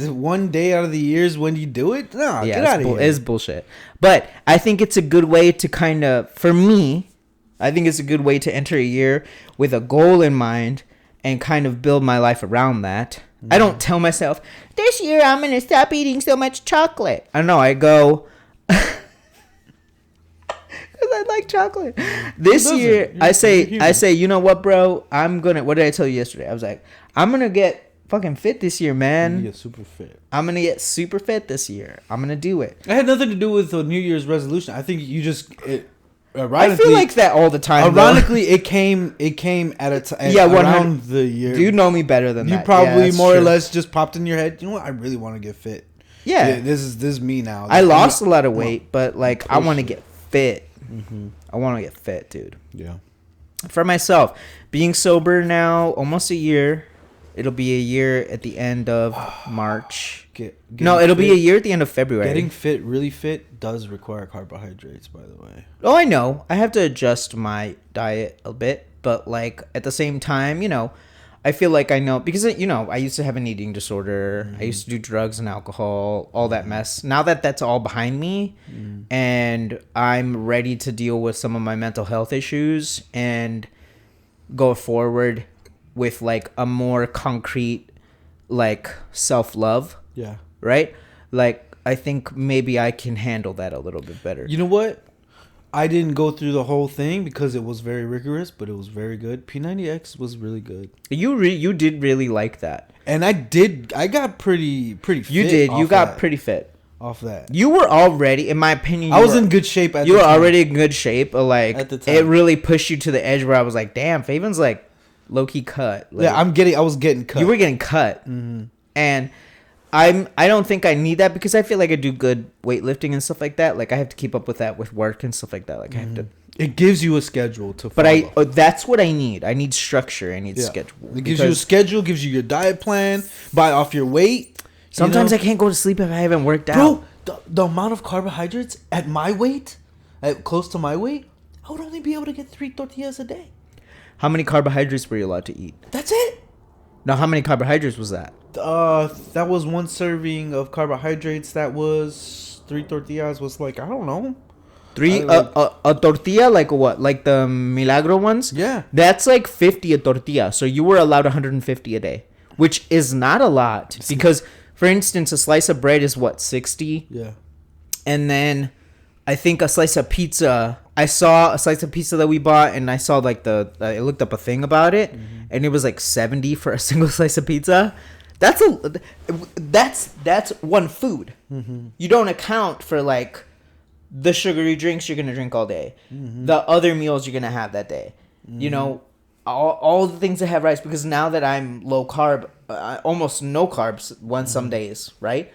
One day out of the years when you do it? No, get out of here. It's bullshit. But I think it's a good way to kind of, for me, I think it's a good way to enter a year with a goal in mind and kind of build my life around that. I don't tell myself, this year I'm going to stop eating so much chocolate. I don't know. I go... I like chocolate. This year, I say, you know what, bro? What did I tell you yesterday? I was like, I'm going to get fucking fit this year, man. Get super fit. I'm going to get super fit this year. I'm going to do it. It had nothing to do with the New Year's resolution. I think you just... I feel like that all the time. Ironically, it came at a time around the year. You know me better than that. You probably more or less just popped in your head, you know what? I really want to get fit. Yeah. This is me now. I lost a lot of weight, but like I want to get fit. Mm-hmm. I want to get fit, dude. Yeah. For myself, being sober now almost a year. It'll be a year at the end of March. It'll be a year at the end of February. Getting fit, really fit, does require carbohydrates, by the way. Oh, I know. I have to adjust my diet a bit, but like at the same time, I feel like I know because I used to have an eating disorder. I used to do drugs and alcohol, all that mess. Now that that's all behind me, and I'm ready to deal with some of my mental health issues and go forward with like a more concrete, like self-love. Yeah. Right. Like I think maybe I can handle that a little bit better. You know what? I didn't go through the whole thing because it was very rigorous, but it was very good. P90X was really good. You did really like that. And I got pretty fit. You did. You got pretty fit. Off that. You were already, in my opinion, I was in good shape at the time. You were already in good shape, but like at the time. It really pushed you to the edge where I was like, damn, Faven's like low key cut. Like, yeah, I was getting cut. You were getting cut. Mm-hmm. And I don't think I need that because I feel like I do good weightlifting and stuff like that. Like I have to keep up with that with work and stuff like that. Like I have to. It gives you a schedule to follow. But that's what I need. I need structure. I need schedule. It gives you a schedule, gives you your diet plan, buy off your weight. Sometimes I can't go to sleep if I haven't worked out. Bro, the amount of carbohydrates at my weight, close to my weight, I would only be able to get 3 tortillas a day. How many carbohydrates were you allowed to eat? That's it. Now, how many carbohydrates was that? That was 1 serving of carbohydrates. That was 3 tortillas. Was like, I don't know. A tortilla, like what? Like the Milagro ones? Yeah. That's like 50 a tortilla. So you were allowed 150 a day, which is not a lot because, for instance, a slice of bread is what, 60? Yeah. And then I think a slice of pizza. I saw a slice of pizza that we bought, and I saw like I looked up a thing about it, and it was like 70 for a single slice of pizza. That's one food. Mm-hmm. You don't account for like the sugary drinks you're gonna drink all day, the other meals you're gonna have that day. You know, all the things that have rice. Because now that I'm low carb, almost no carbs some days, right?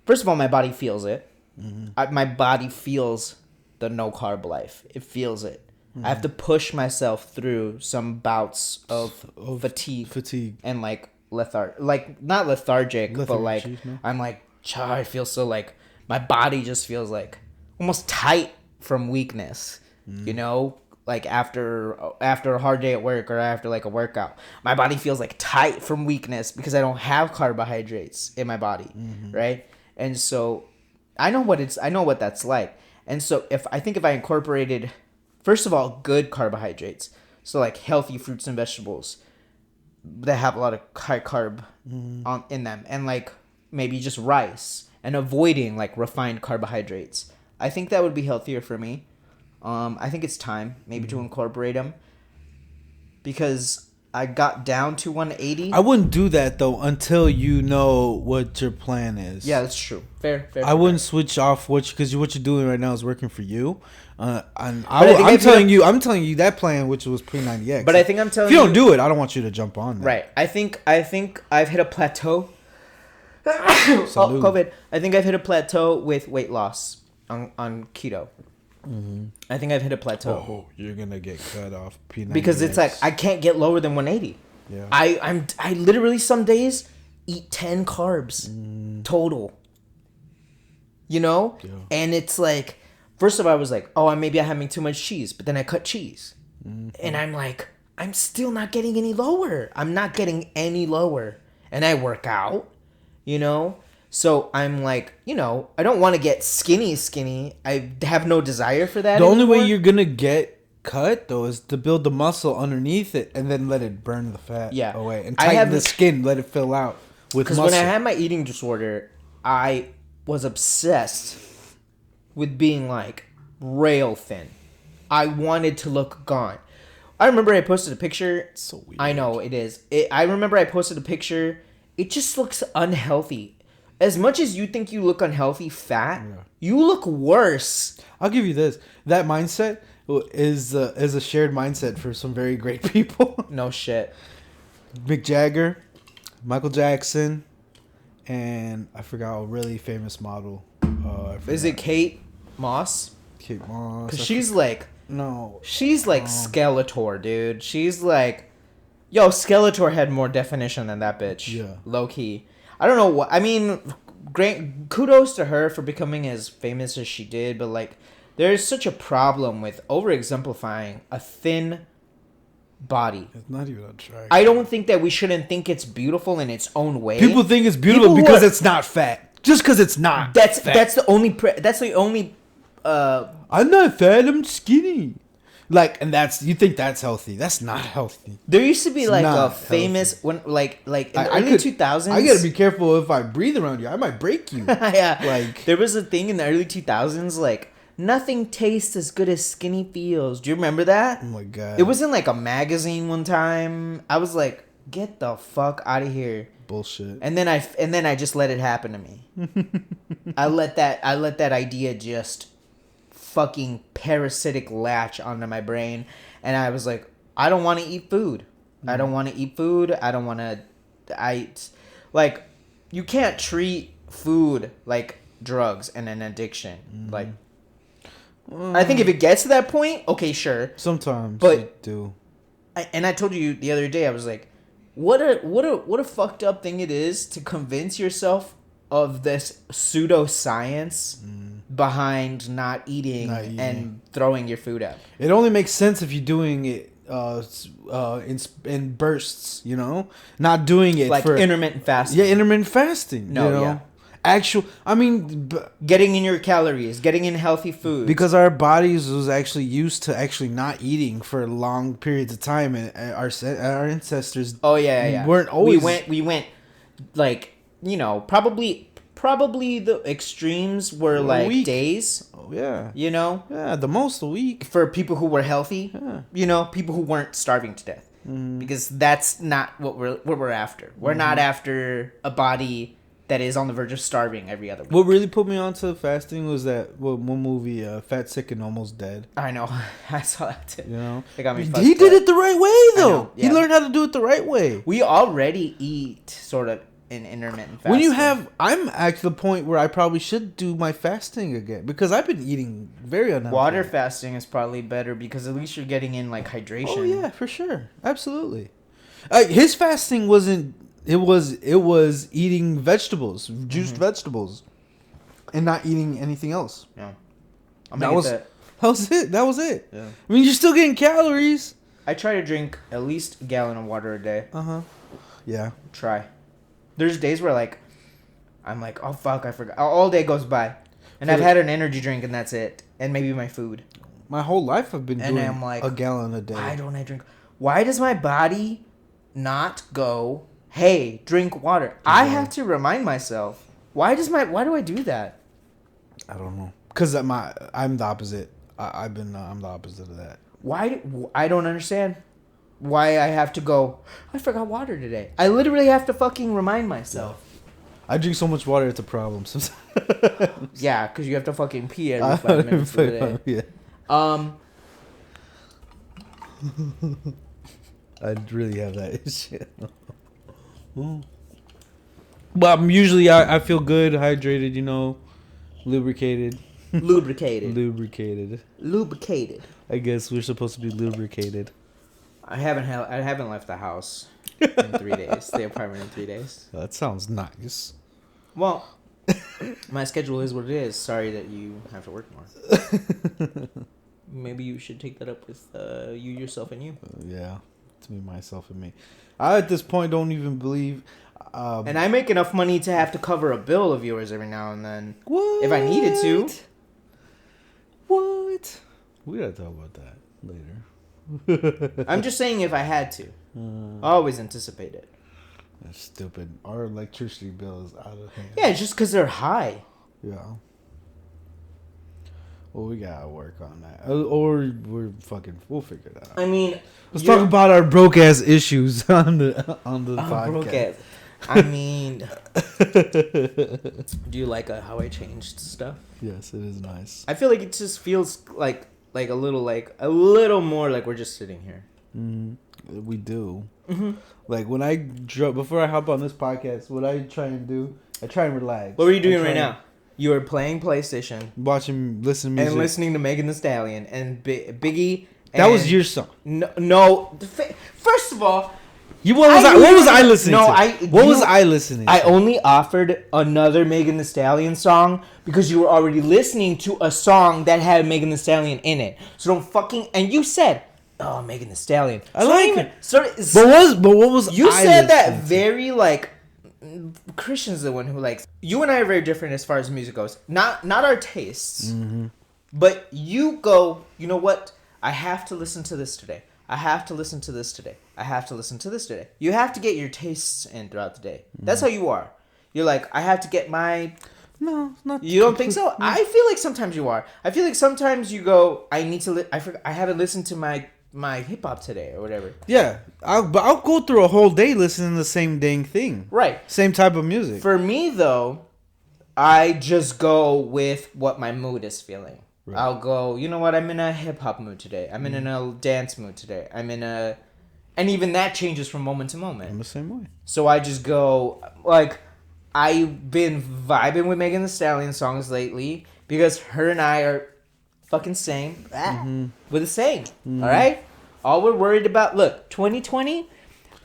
First of all, my body feels it. My body feels the no carb life. It feels it. I have to push myself through some bouts of fatigue and like not lethargic, but like I'm like, I feel so like my body just feels like almost tight from weakness. You know, like after a hard day at work or after like a workout, my body feels like tight from weakness because I don't have carbohydrates in my body, right? And so I know what that's like. And so if I incorporated, first of all, good carbohydrates, so like healthy fruits and vegetables that have a lot of high carb in them, and like maybe just rice, and avoiding like refined carbohydrates, I think that would be healthier for me. I think it's time maybe to incorporate them because I got down to 180. I wouldn't do that though until you know what your plan is. Yeah, that's true. Fair. I wouldn't switch off because what you're doing right now is working for you. I'm telling you that plan, which was pre-90X. But I think I'm telling you, if you don't do it, I don't want you to jump on that. Right. I think I've hit a plateau. COVID. I think I've hit a plateau with weight loss on keto. I think I've hit a plateau. Oh, you're gonna get cut off P90X. Because it's like I can't get lower than 180. Yeah. I literally some days eat 10 carbs total. You know? Yeah. And it's like, first of all, I was like, maybe I'm having too much cheese, but then I cut cheese. And I'm like, I'm still not getting any lower. I'm not getting any lower. And I work out, you know? So I'm like, you know, I don't want to get skinny. I have no desire for that. The only way you're going to get cut, though, is to build the muscle underneath it and then let it burn the fat away. And tighten the skin, let it fill out with muscle. Because when I had my eating disorder, I was obsessed with being like rail thin. I wanted to look gone. I remember I posted a picture. It's so weird. I know, it is. I remember I posted a picture. It just looks unhealthy. As much as you think you look unhealthy, fat, you look worse. I'll give you this. That mindset is a shared mindset for some very great people. No shit. Mick Jagger, Michael Jackson, and I forgot a really famous model. Is it Kate Moss? Kate Moss. Because she's like... No. She's like Skeletor, dude. She's like... Yo, Skeletor had more definition than that bitch. Yeah. Low key. I don't know what... I mean, great kudos to her for becoming as famous as she did, but like, there's such a problem with over-exemplifying a thin body. It's not even on track. I don't think that we shouldn't think it's beautiful in its own way. People think it's beautiful because it's not fat. Just because it's not fat. That's the only... I'm not fat, I'm skinny. Like, and you think that's healthy. That's not healthy. There used to be like a famous when like in the early 2000s. I gotta be careful if I breathe around you. I might break you. Yeah. Like, there was a thing in the early 2000s, like Nothing tastes as good as skinny feels. Do you remember that? Oh my god. It was in like a magazine one time. I was like, get the fuck out of here. Bullshit. And then I just let it happen to me. I let that idea just fucking parasitic latch onto my brain, and I was like, I don't want to eat food. I don't want to eat food. I don't want to. Like, you can't treat food like drugs and an addiction. Like, I think if it gets to that point, okay, sure. Sometimes, but you do. I told you the other day, I was like, what a fucked up thing it is to convince yourself of this pseudoscience behind not eating and throwing your food out. It only makes sense if you're doing it in bursts, you know, not doing it like for intermittent fasting. Yeah, intermittent fasting. No, you know? yeah. Getting in your calories, getting in healthy food. Because our bodies was actually used to actually not eating for long periods of time, and our ancestors. Oh yeah. Weren't always. We went, like, you know, probably the extremes were like days. Oh yeah. You know. Yeah, the most a week for people who were healthy. Yeah. You know, people who weren't starving to death. Because that's not what we're after. We're not after a body that is on the verge of starving every other week. What really put me onto fasting was that one movie, Fat, Sick, and Almost Dead. I know. I saw that too. You know? It got me fucked He did up. it the right way, though. Yeah. He learned how to do it the right way. We already eat sort of in intermittent fasting. When you have... I'm at the point where I probably should do my fasting again. Because I've been eating very unhealthy. Water fasting is probably better because at least you're getting in, like, hydration. Oh, yeah, for sure. Absolutely. His fasting wasn't... It was eating vegetables, juiced vegetables, and not eating anything else. Yeah, That was it. Yeah. I mean, you're still getting calories. I try to drink at least a gallon of water a day. Yeah. Try. There's days where, like, I'm like, oh fuck, I forgot. All day goes by, and I've had an energy drink and that's it, and maybe my food. My whole life I've been doing I'm like, a gallon a day. Why don't I drink? Why does my body not go? Hey, drink water. Mm-hmm. I have to remind myself. Why do I do that? I don't know. Cause I'm the opposite. I'm the opposite of that. I don't understand why I have to go. I forgot water today. I literally have to fucking remind myself. I drink so much water, it's a problem sometimes. Yeah, because you have to fucking pee every 5 minutes of the day. Yeah. I really have that issue. But usually I feel good, hydrated, you know, lubricated. Lubricated. I guess we're supposed to be lubricated. I haven't left the house in 3 days. The apartment in 3 days. That sounds nice. Well, my schedule is what it is. Sorry that you have to work more. Maybe you should take that up with you, yourself, and you. Yeah, it's me, myself, and me. I at this point don't even believe. And I make enough money to have to cover a bill of yours every now and then. What? If I needed to. What? We gotta talk about that later. I'm just saying if I had to. I always anticipate it. That's stupid. Our electricity bill is out of hand. Yeah, it's just because they're high. Yeah. Well, we gotta work on that. Or we'll figure that out. I mean, let's talk about our broke ass issues on the podcast. Broke ass. I mean, do you like how I changed stuff? Yes, it is nice. I feel like it just feels like a little more like we're just sitting here. Mm-hmm. We do. Mm-hmm. Like when before I hop on this podcast, what I try and do, I try and relax. What are you doing right now? You are playing PlayStation, listening to music, and listening to Megan Thee Stallion and Biggie. That was your song. No. First of all. What was I listening to? What was I listening to? I only offered another Megan Thee Stallion song because you were already listening to a song that had Megan Thee Stallion in it. So don't fucking... And you said, oh, Megan Thee Stallion. I like it. But what was you I said that to? very, like... Christian's the one who likes... You and I are very different as far as music goes. Not our tastes. Mm-hmm. But you go, you know what? I have to listen to this today. I have to listen to this today. I have to listen to this today. You have to get your tastes in throughout the day. That's how you are. You're like, I have to get my No, not. You don't think so? I feel like sometimes you are. I feel like sometimes you go, I need to. I haven't listened to my hip hop today or whatever. Yeah, but I'll go through a whole day listening to the same dang thing. Right. Same type of music. For me though, I just go with what my mood is feeling. Right. I'll go, you know what? I'm in a hip hop mood today. I'm in a dance mood today. And even that changes from moment to moment. I'm the same way. So I just go, like, I've been vibing with Megan Thee Stallion songs lately because her and I are fucking same. We're the same. All right? All we're worried about, look, 2020,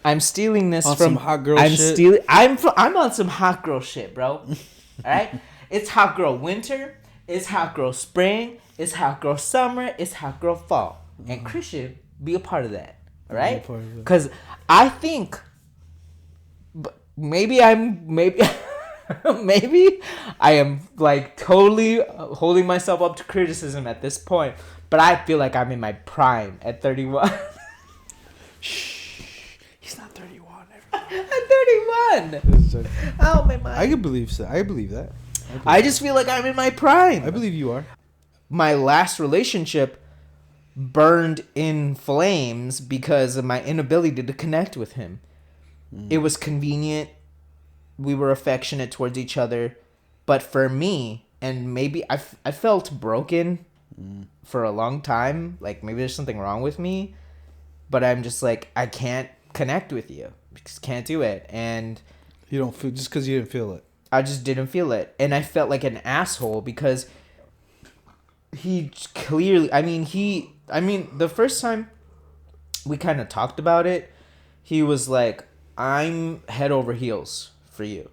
I'm stealing this on from some hot girl shit. I'm on some hot girl shit, bro. All right? It's hot girl winter, it's hot girl spring, it's hot girl summer, it's hot girl fall. And Christian be a part of that. All right? Cuz I think maybe maybe I am like totally holding myself up to criticism at this point, but I feel like I'm in my prime at 31. Shh, he's not 31. I'm 31. Oh my mind. I can believe so. I believe that. I just feel like I'm in my prime. I believe you are. My last relationship burned in flames because of my inability to connect with him. It was convenient. We were affectionate towards each other. But for me, and maybe I felt broken for a long time. Like, maybe there's something wrong with me. But I'm just like, I can't connect with you. Just can't do it. And you don't feel, just because you didn't feel it. I just didn't feel it. And I felt like an asshole because he clearly, the first time we kind of talked about it, he was like, I'm head over heels for you.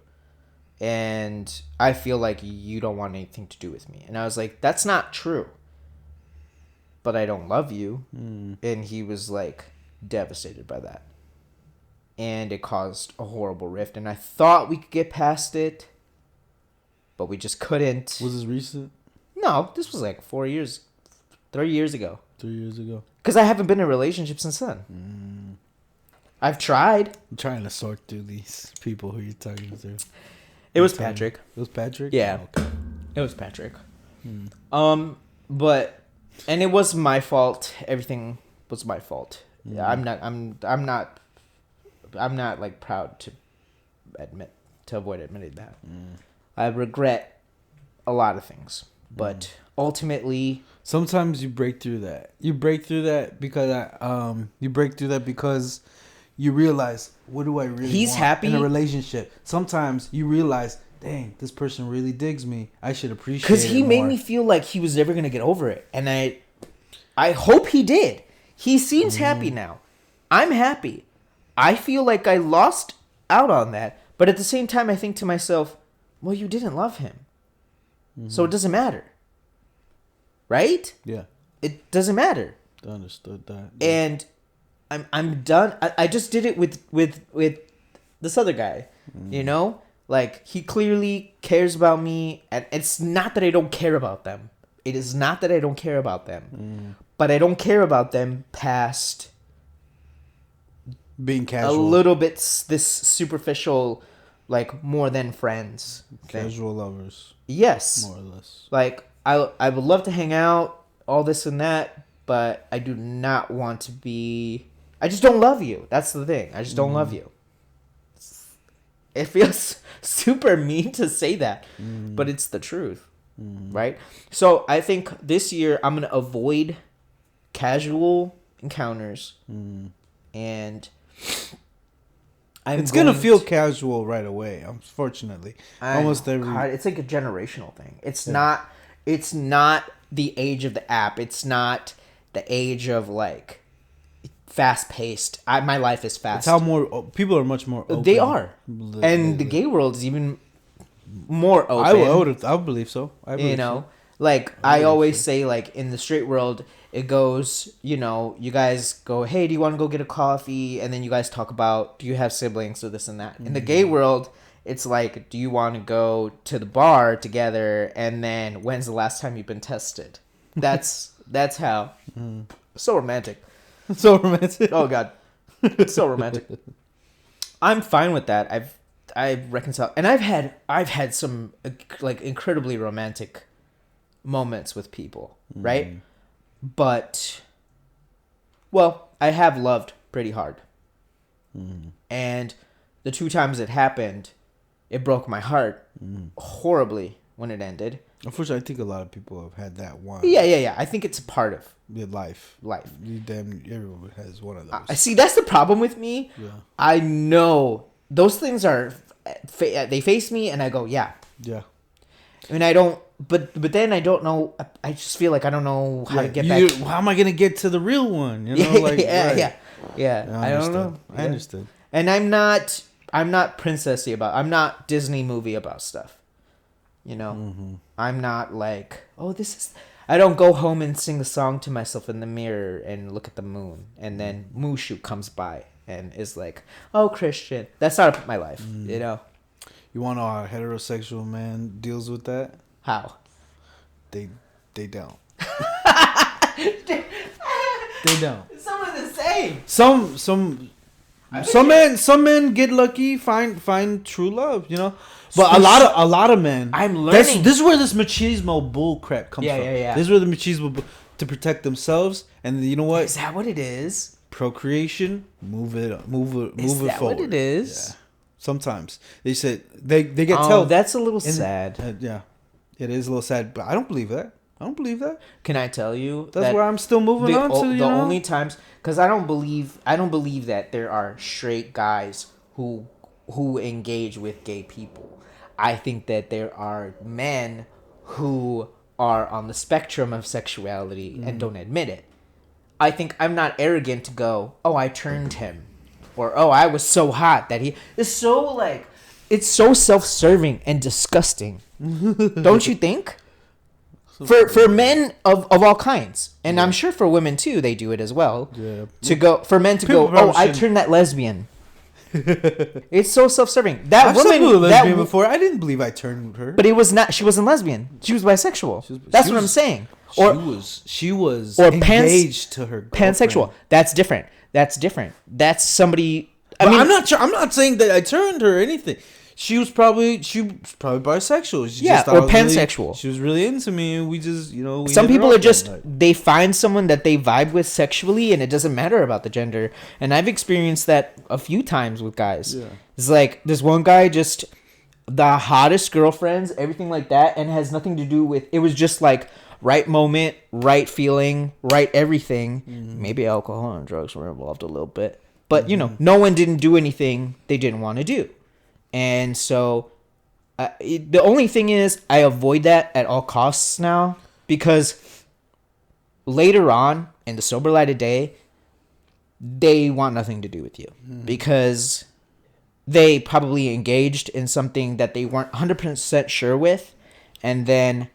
And I feel like you don't want anything to do with me. And I was like, that's not true. But I don't love you. And he was like devastated by that. And it caused a horrible rift. And I thought we could get past it. But we just couldn't. Was this recent? No, this was like 3 years ago. 3 years ago. Because I haven't been in a relationship since then. I've tried. I'm trying to sort through these people who you're talking to. It was Patrick. It was Patrick? Yeah. Oh, okay. It was Patrick. But, and it was my fault. Everything was my fault. Yeah, I'm not like proud to avoid admitting that. I regret a lot of things, but ultimately, sometimes you break through that. You break through that because you realize, what do I really want happy in a relationship? Sometimes you realize, dang, this person really digs me. I should appreciate it because he made more. me feel like he was never gonna get over it, and I hope he did. He seems happy now. I'm happy. I feel like I lost out on that, but at the same time, I think to myself, well, you didn't love him, so it doesn't matter, right? Yeah, it doesn't matter. I understood that. Yeah. And I'm done. I just did it with this other guy, you know? Like, he clearly cares about me, and it's not that I don't care about them. It is not that I don't care about them. But I don't care about them past being casual. A little bit this superficial, like, more than friends Casual thing. lovers. Yes. More or less. Like, I would love to hang out, all this and that, but I do not want to be... I just don't love you. That's the thing. I just don't love you. It feels super mean to say that, but it's the truth, right? So I think this year I'm going to avoid casual encounters, and it's going to feel casual right away, unfortunately. It's like a generational thing. It's not the age of the app. It's not the age of, like, fast-paced. My life is fast. It's how more people are much more open. They are. And the gay world is even more open. I would believe so. Like, I always say, like, in the straight world, it goes, you guys go, hey, do you want to go get a coffee? And then you guys talk about, do you have siblings or this and that. In the gay world, it's like, do you want to go to the bar together? And then, when's the last time you've been tested? That's how. So romantic. So romantic. Oh, God. It's so romantic. I'm fine with that. I've reconciled, and I've had some like incredibly romantic moments with people, right? But well, I have loved pretty hard, and the 2 times it happened, it broke my heart horribly when it ended. Unfortunately, I think a lot of people have had that one. Yeah. I think it's a part of Your life. Everyone has one of those. I see. That's the problem with me. Yeah. I know those things are. They face me, and I go, yeah. Yeah. And I don't. But then I don't know. I just feel like I don't know how to get back. How am I gonna get to the real one? You know, like yeah. I don't know. I understood. And I'm not princessy about. I'm not Disney movie about stuff. You know, I'm not like, oh, this is. I don't go home and sing a song to myself in the mirror and look at the moon, and then Mushu comes by and is like, oh, Christian. That's not my life, you know. You want to know how a heterosexual man deals with that? How? They don't. They don't. Some of the same. Some men get lucky, find true love, you know. But a lot of men. I'm learning. This is where this machismo bull crap comes from. Yeah. This is where the machismo to protect themselves, and you know what? Is that what it is? Procreation, move it forward. Is that what it is? Yeah. Sometimes they said they get Oh, told. that's a little sad. Yeah, it is a little sad, but I don't believe that. Can I tell you? That's where I'm still moving on to. The only times, because I don't believe that there are straight guys who engage with gay people. I think that there are men who are on the spectrum of sexuality and don't admit it. I think I'm not arrogant to go, oh, I turned him, or oh, I was so hot that he. It's so like, it's so self-serving and disgusting. Don't you think? For men of all kinds, and I'm sure for women too, they do it as well. Yeah. For men to go, oh, I turned that lesbian. It's so self-serving. That woman, lesbian before, I didn't believe I turned her, but it was not. She wasn't lesbian. She was bisexual. That's what I'm saying. She was engaged to her girlfriend. Pansexual. That's different. That's somebody. I mean, I'm not sure. I'm not saying that I turned her or anything. She was probably bisexual. Or pansexual. She was really into me, and we just, some people are just, they find someone that they vibe with sexually, and it doesn't matter about the gender. And I've experienced that a few times with guys. Yeah. It's like this one guy, just the hottest girlfriends, everything like that, and has nothing to do with. It was just like right moment, right feeling, right everything. Mm-hmm. Maybe alcohol and drugs were involved a little bit, but no one didn't do anything they didn't want to do. And so the only thing is I avoid that at all costs now, because later on in the sober light of day, they want nothing to do with you because they probably engaged in something that they weren't 100% sure with. And then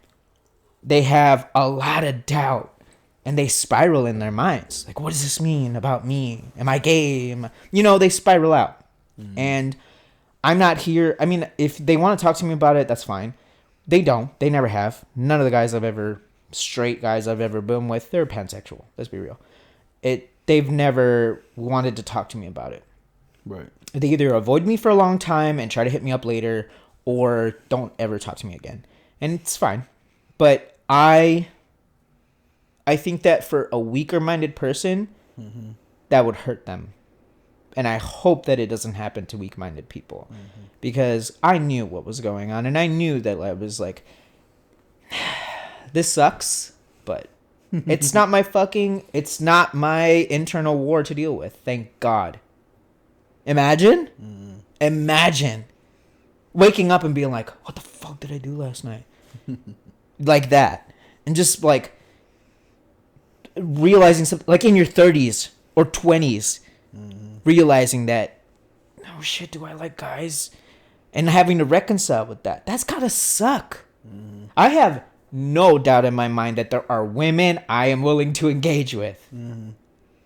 they have a lot of doubt and they spiral in their minds. Like, what does this mean about me? Am I gay? They spiral out. Mm-hmm. And I'm not here. I mean, if they want to talk to me about it, that's fine. They don't. They never have. None of the straight guys I've ever been with, they're pansexual. Let's be real. They've never wanted to talk to me about it. Right. They either avoid me for a long time and try to hit me up later, or don't ever talk to me again. And it's fine. But I think that for a weaker-minded person, that would hurt them. And I hope that it doesn't happen to weak-minded people, because I knew what was going on, and I knew that I was like, this sucks, but it's not my internal war to deal with. Thank God. Imagine waking up and being like, what the fuck did I do last night? Like that. And just like realizing something, like in your 30s or 20s, realizing that, oh shit, do I like guys? And having to reconcile with that. That's gotta suck. I have no doubt in my mind that there are women I am willing to engage with.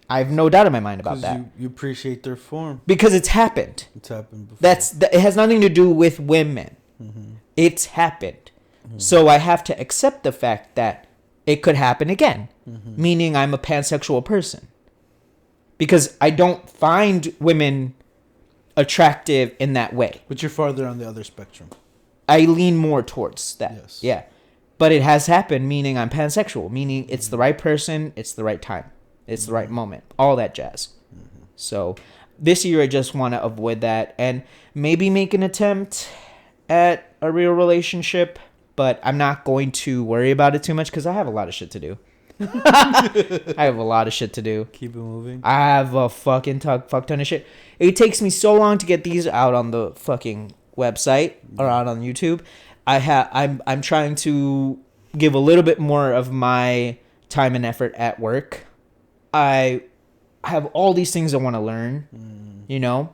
I have no doubt in my mind about that. You appreciate their form. Because it's happened. It's happened before. It has nothing to do with women. It's happened. So I have to accept the fact that it could happen again. Meaning I'm a pansexual person. Because I don't find women attractive in that way. But you're farther on the other spectrum. I lean more towards that. Yes. Yeah. But it has happened, meaning I'm pansexual, meaning it's the right person, it's the right time, it's the right moment, all that jazz. So this year I just want to avoid that and maybe make an attempt at a real relationship, but I'm not going to worry about it too much because I have a lot of shit to do. I have a lot of shit to do. Keep it moving. I have a fucking fuck ton of shit. It takes me so long to get these out on the fucking website or out on YouTube. I'm trying to give a little bit more of my time and effort at work. I have all these things I want to learn, you know,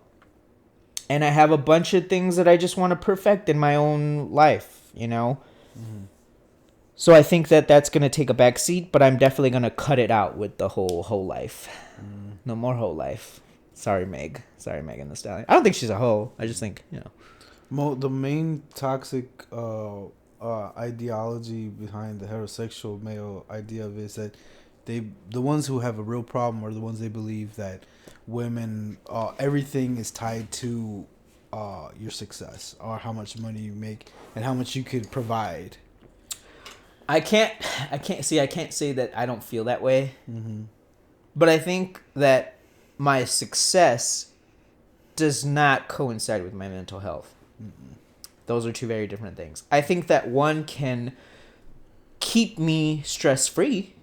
and I have a bunch of things that I just want to perfect in my own life, you know. So I think that that's gonna take a back seat, but I'm definitely gonna cut it out with the whole life. No more whole life. Sorry, Meg. Sorry, Megan Thee Stallion. I don't think she's a hoe. I just think, you know. The main toxic ideology behind the heterosexual male idea of it is that the ones who have a real problem are the ones they believe that women, everything is tied to your success or how much money you make and how much you could provide. I can't say that I don't feel that way. But I think that my success does not coincide with my mental health. Those are two very different things. I think that one can keep me stress-free.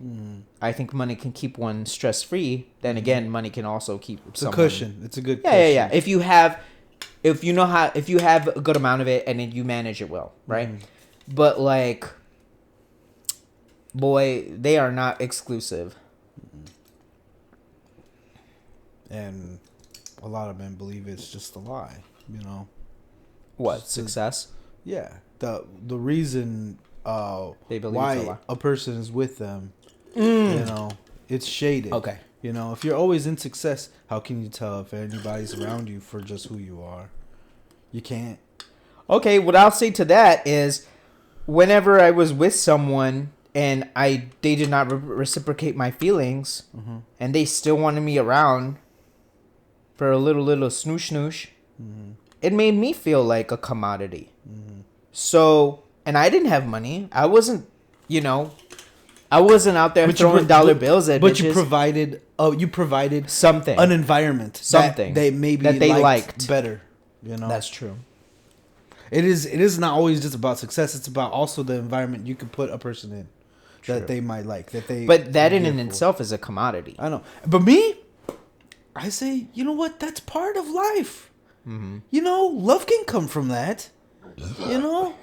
I think money can keep one stress-free. Then again, money can also keep It's a cushion. It's a good cushion. Yeah. If you have a good amount of it and then you manage it well, right? But like, boy, they are not exclusive. And a lot of men believe it's just a lie, you know. What, success? Yeah. The reason they believe why it's a lie. a person is with them, you know, it's shaded. Okay. You know, if you're always in success, how can you tell if anybody's around you for just who you are? You can't. Okay, what I'll say to that is whenever I was with someone and they did not reciprocate my feelings and they still wanted me around for a little snoosh, it made me feel like a commodity. So, and I didn't have money. I wasn't, out there throwing dollar bills at but bitches. you provided something, an environment, something that they liked better. You know, that's true. It is not always just about success. It's about also the environment you can put a person in that they might like. But that in itself is a commodity. I know. But me, I say, you know what? That's part of life. You know, love can come from that. You know,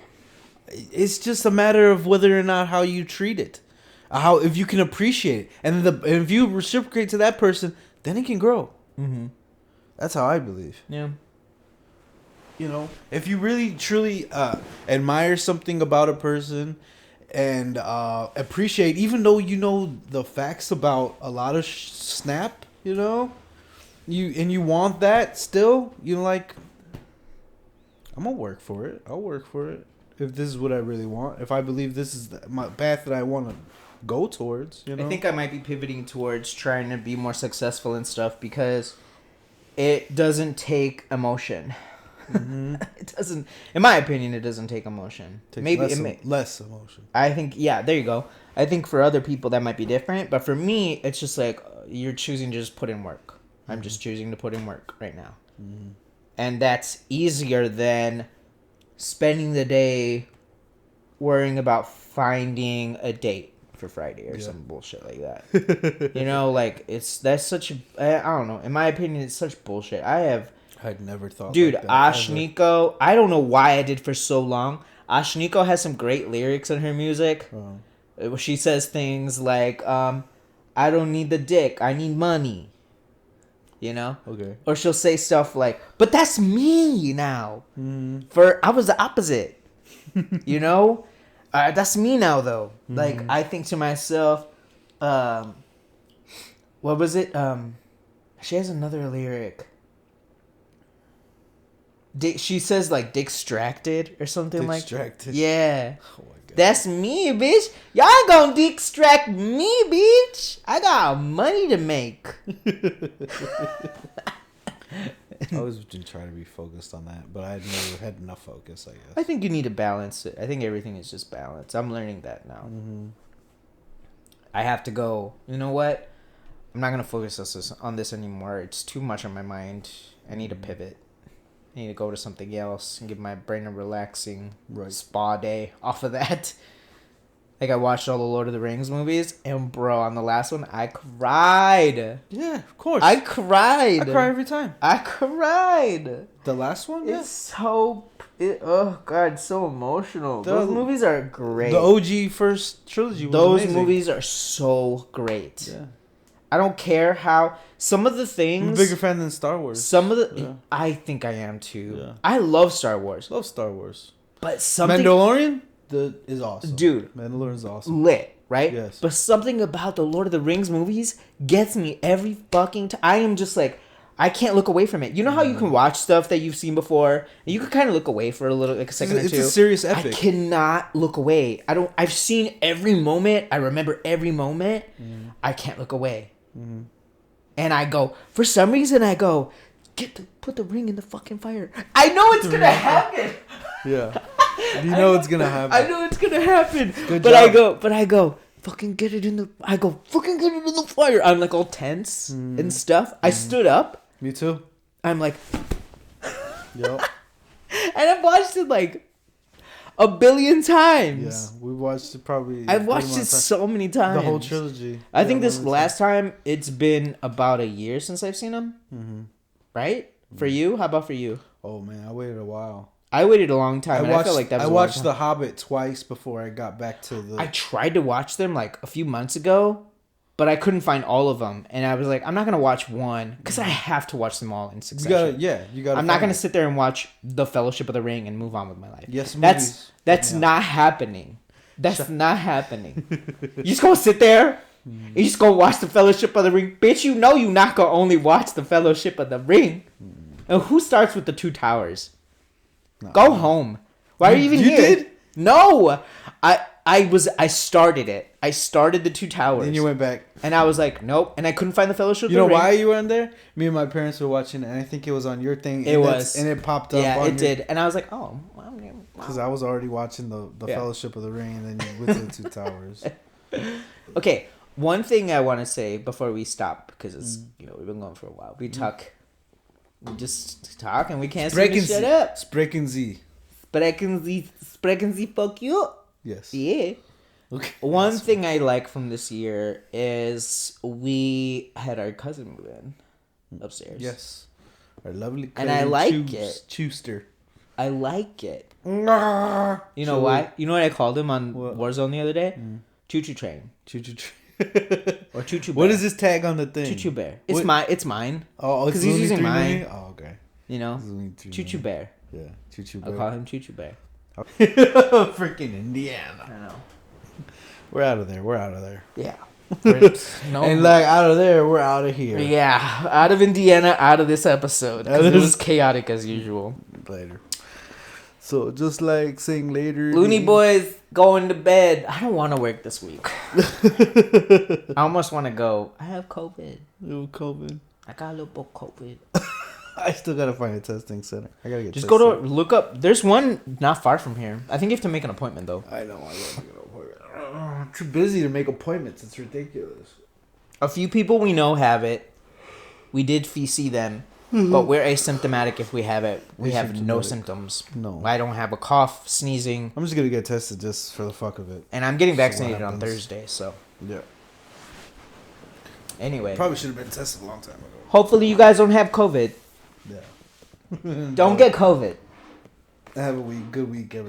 it's just a matter of whether or not how you treat it, if you can appreciate it, and if you reciprocate to that person, then it can grow. That's how I believe. Yeah. You know, if you really truly admire something about a person and appreciate, even though you know the facts about a lot of snap, you know, you want that still, you're like, I'm gonna work for it. I'll work for it if this is what I really want. If I believe this is my path that I want to go towards, you know. I think I might be pivoting towards trying to be more successful and stuff because it doesn't take emotion. It doesn't, in my opinion, it doesn't take emotion. Maybe less emotion. I think, yeah, there you go. I think for other people that might be different, but for me, it's just like you're choosing to just put in work. I'm just choosing to put in work right now. And that's easier than spending the day worrying about finding a date for Friday or some bullshit like that. You know, like that's such I don't know. In my opinion, it's such bullshit. I'd never thought. Dude, like that, Ashniko, I don't know why I did for so long. Ashniko has some great lyrics in her music. She says things like, I don't need the dick, I need money. You know? Okay. Or she'll say stuff like, but that's me now. I was the opposite. You know? That's me now, though. Like, I think to myself, what was it? She has another lyric. She says, like, distracted or something like that. Yeah. Oh, my God. That's me, bitch. Y'all ain't gonna distract me, bitch. I got money to make. I always been trying to be focused on that, but I never had enough focus, I guess. I think you need to balance it. I think everything is just balance. I'm learning that now. Mm-hmm. I have to go, you know what? I'm not going to focus on this anymore. It's too much on my mind. I need to pivot. I need to go to something else and give my brain a relaxing spa day off of that. Like, I watched all the Lord of the Rings movies, and bro, on the last one, I cried. Yeah, of course. I cried. I cry every time. I cried. The last one? Yeah. It's so... oh, God, it's so emotional. Those movies are great. The OG first trilogy was Those amazing. movies are so great. Yeah. I don't care how... Some of the things... I'm a bigger fan than Star Wars. Some of the... Yeah. I think I am, too. Yeah. I love Star Wars. Love Star Wars. But something... Mandalorian is awesome. Dude. Mandalorian's awesome. Lit, right? Yes. But something about the Lord of the Rings movies gets me every fucking time. I am just like... I can't look away from it. You know how you can watch stuff that you've seen before, and you can kind of look away for a little, like a second or two. It's a serious epic. I cannot look away. I've seen every moment. I remember every moment. I can't look away. And I go, for some reason, I go, put the ring in the fucking fire. I know it's gonna happen. Yeah. You know it's gonna happen. I know it's gonna happen. Good but job. I go, fucking get it in the. I go, fucking get it in the fire. I'm like all tense and stuff. I stood up. Me too. I'm like, Yep. and I've watched it like a billion times. Yeah, we watched it probably. I've watched it so many times. The whole trilogy. I think this last time it's been about a year since I've seen them. Mm-hmm. Right? For you? How about for you? Oh man, I waited a while. I waited a long time. I felt like that was I a watched long The time. Hobbit twice before I got back to the. I tried to watch them like a few months ago, but I couldn't find all of them, and I was like, I'm not gonna watch one because I have to watch them all in succession. You got. I'm not gonna sit there and watch The Fellowship of the Ring and move on with my life. Yes, that's not happening. That's not happening. You just gonna sit there? You just gonna watch The Fellowship of the Ring, bitch? You know you not gonna only watch The Fellowship of the Ring. And who starts with the Two Towers? No. Go home. Why are you even You here? did? No. I started it. I started the Two Towers. Then you went back. And I was like, nope. And I couldn't find the Fellowship of the You know Ring. why you weren't there? Me and my parents were watching it, and I think it was on your thing. It was. And it popped up. Yeah, it did. And I was like, oh. Because I was already watching the Fellowship of the Ring, and then you went to the Two Towers. Okay. One thing I want to say before we stop, because it's we've been going for a while. We just talk, and we can't seem to shut up. Sprechen Sie. Sprechen Sie fuck you. Yes. Yeah. Okay. One thing I like from this year is we had our cousin move in upstairs. Yes. Our lovely cousin. And I like it. Chooster. I like it. You know why? You know what I called him on Warzone the other day? Choo Choo Train. Choo Choo Train. Or Choo Choo Bear. What is this tag on the thing? Choo Choo Bear. It's mine. Oh, because he's using mine. Oh, okay. You know? Choo Choo Bear. Yeah, Choo Choo Bear. I'll call him Choo Choo Bear. Freaking Indiana. I know. We're out of there. Yeah. No, and like out of there, we're out of here. Yeah, out of Indiana, out of this episode. 'Cause it was chaotic as usual. Later. So just like saying later. Loonie Boys going to bed. I don't want to work this week. I almost want to go. I have COVID. Little COVID. I got a little bit of COVID. I still gotta find a testing center. I gotta get. Just tested. go to look up. There's one not far from here. I think you have to make an appointment though. I know. I gotta make an appointment. I'm too busy to make appointments. It's ridiculous. A few people we know have it. We did see them, but we're asymptomatic if we have it. We have no symptoms. No. I don't have a cough, sneezing. I'm just gonna get tested just for the fuck of it. And I'm getting vaccinated on Thursday, so. Yeah. Anyway. Probably should have been tested a long time ago. Hopefully you guys don't have COVID. Yeah. Don't get COVID. Have a good week, everybody.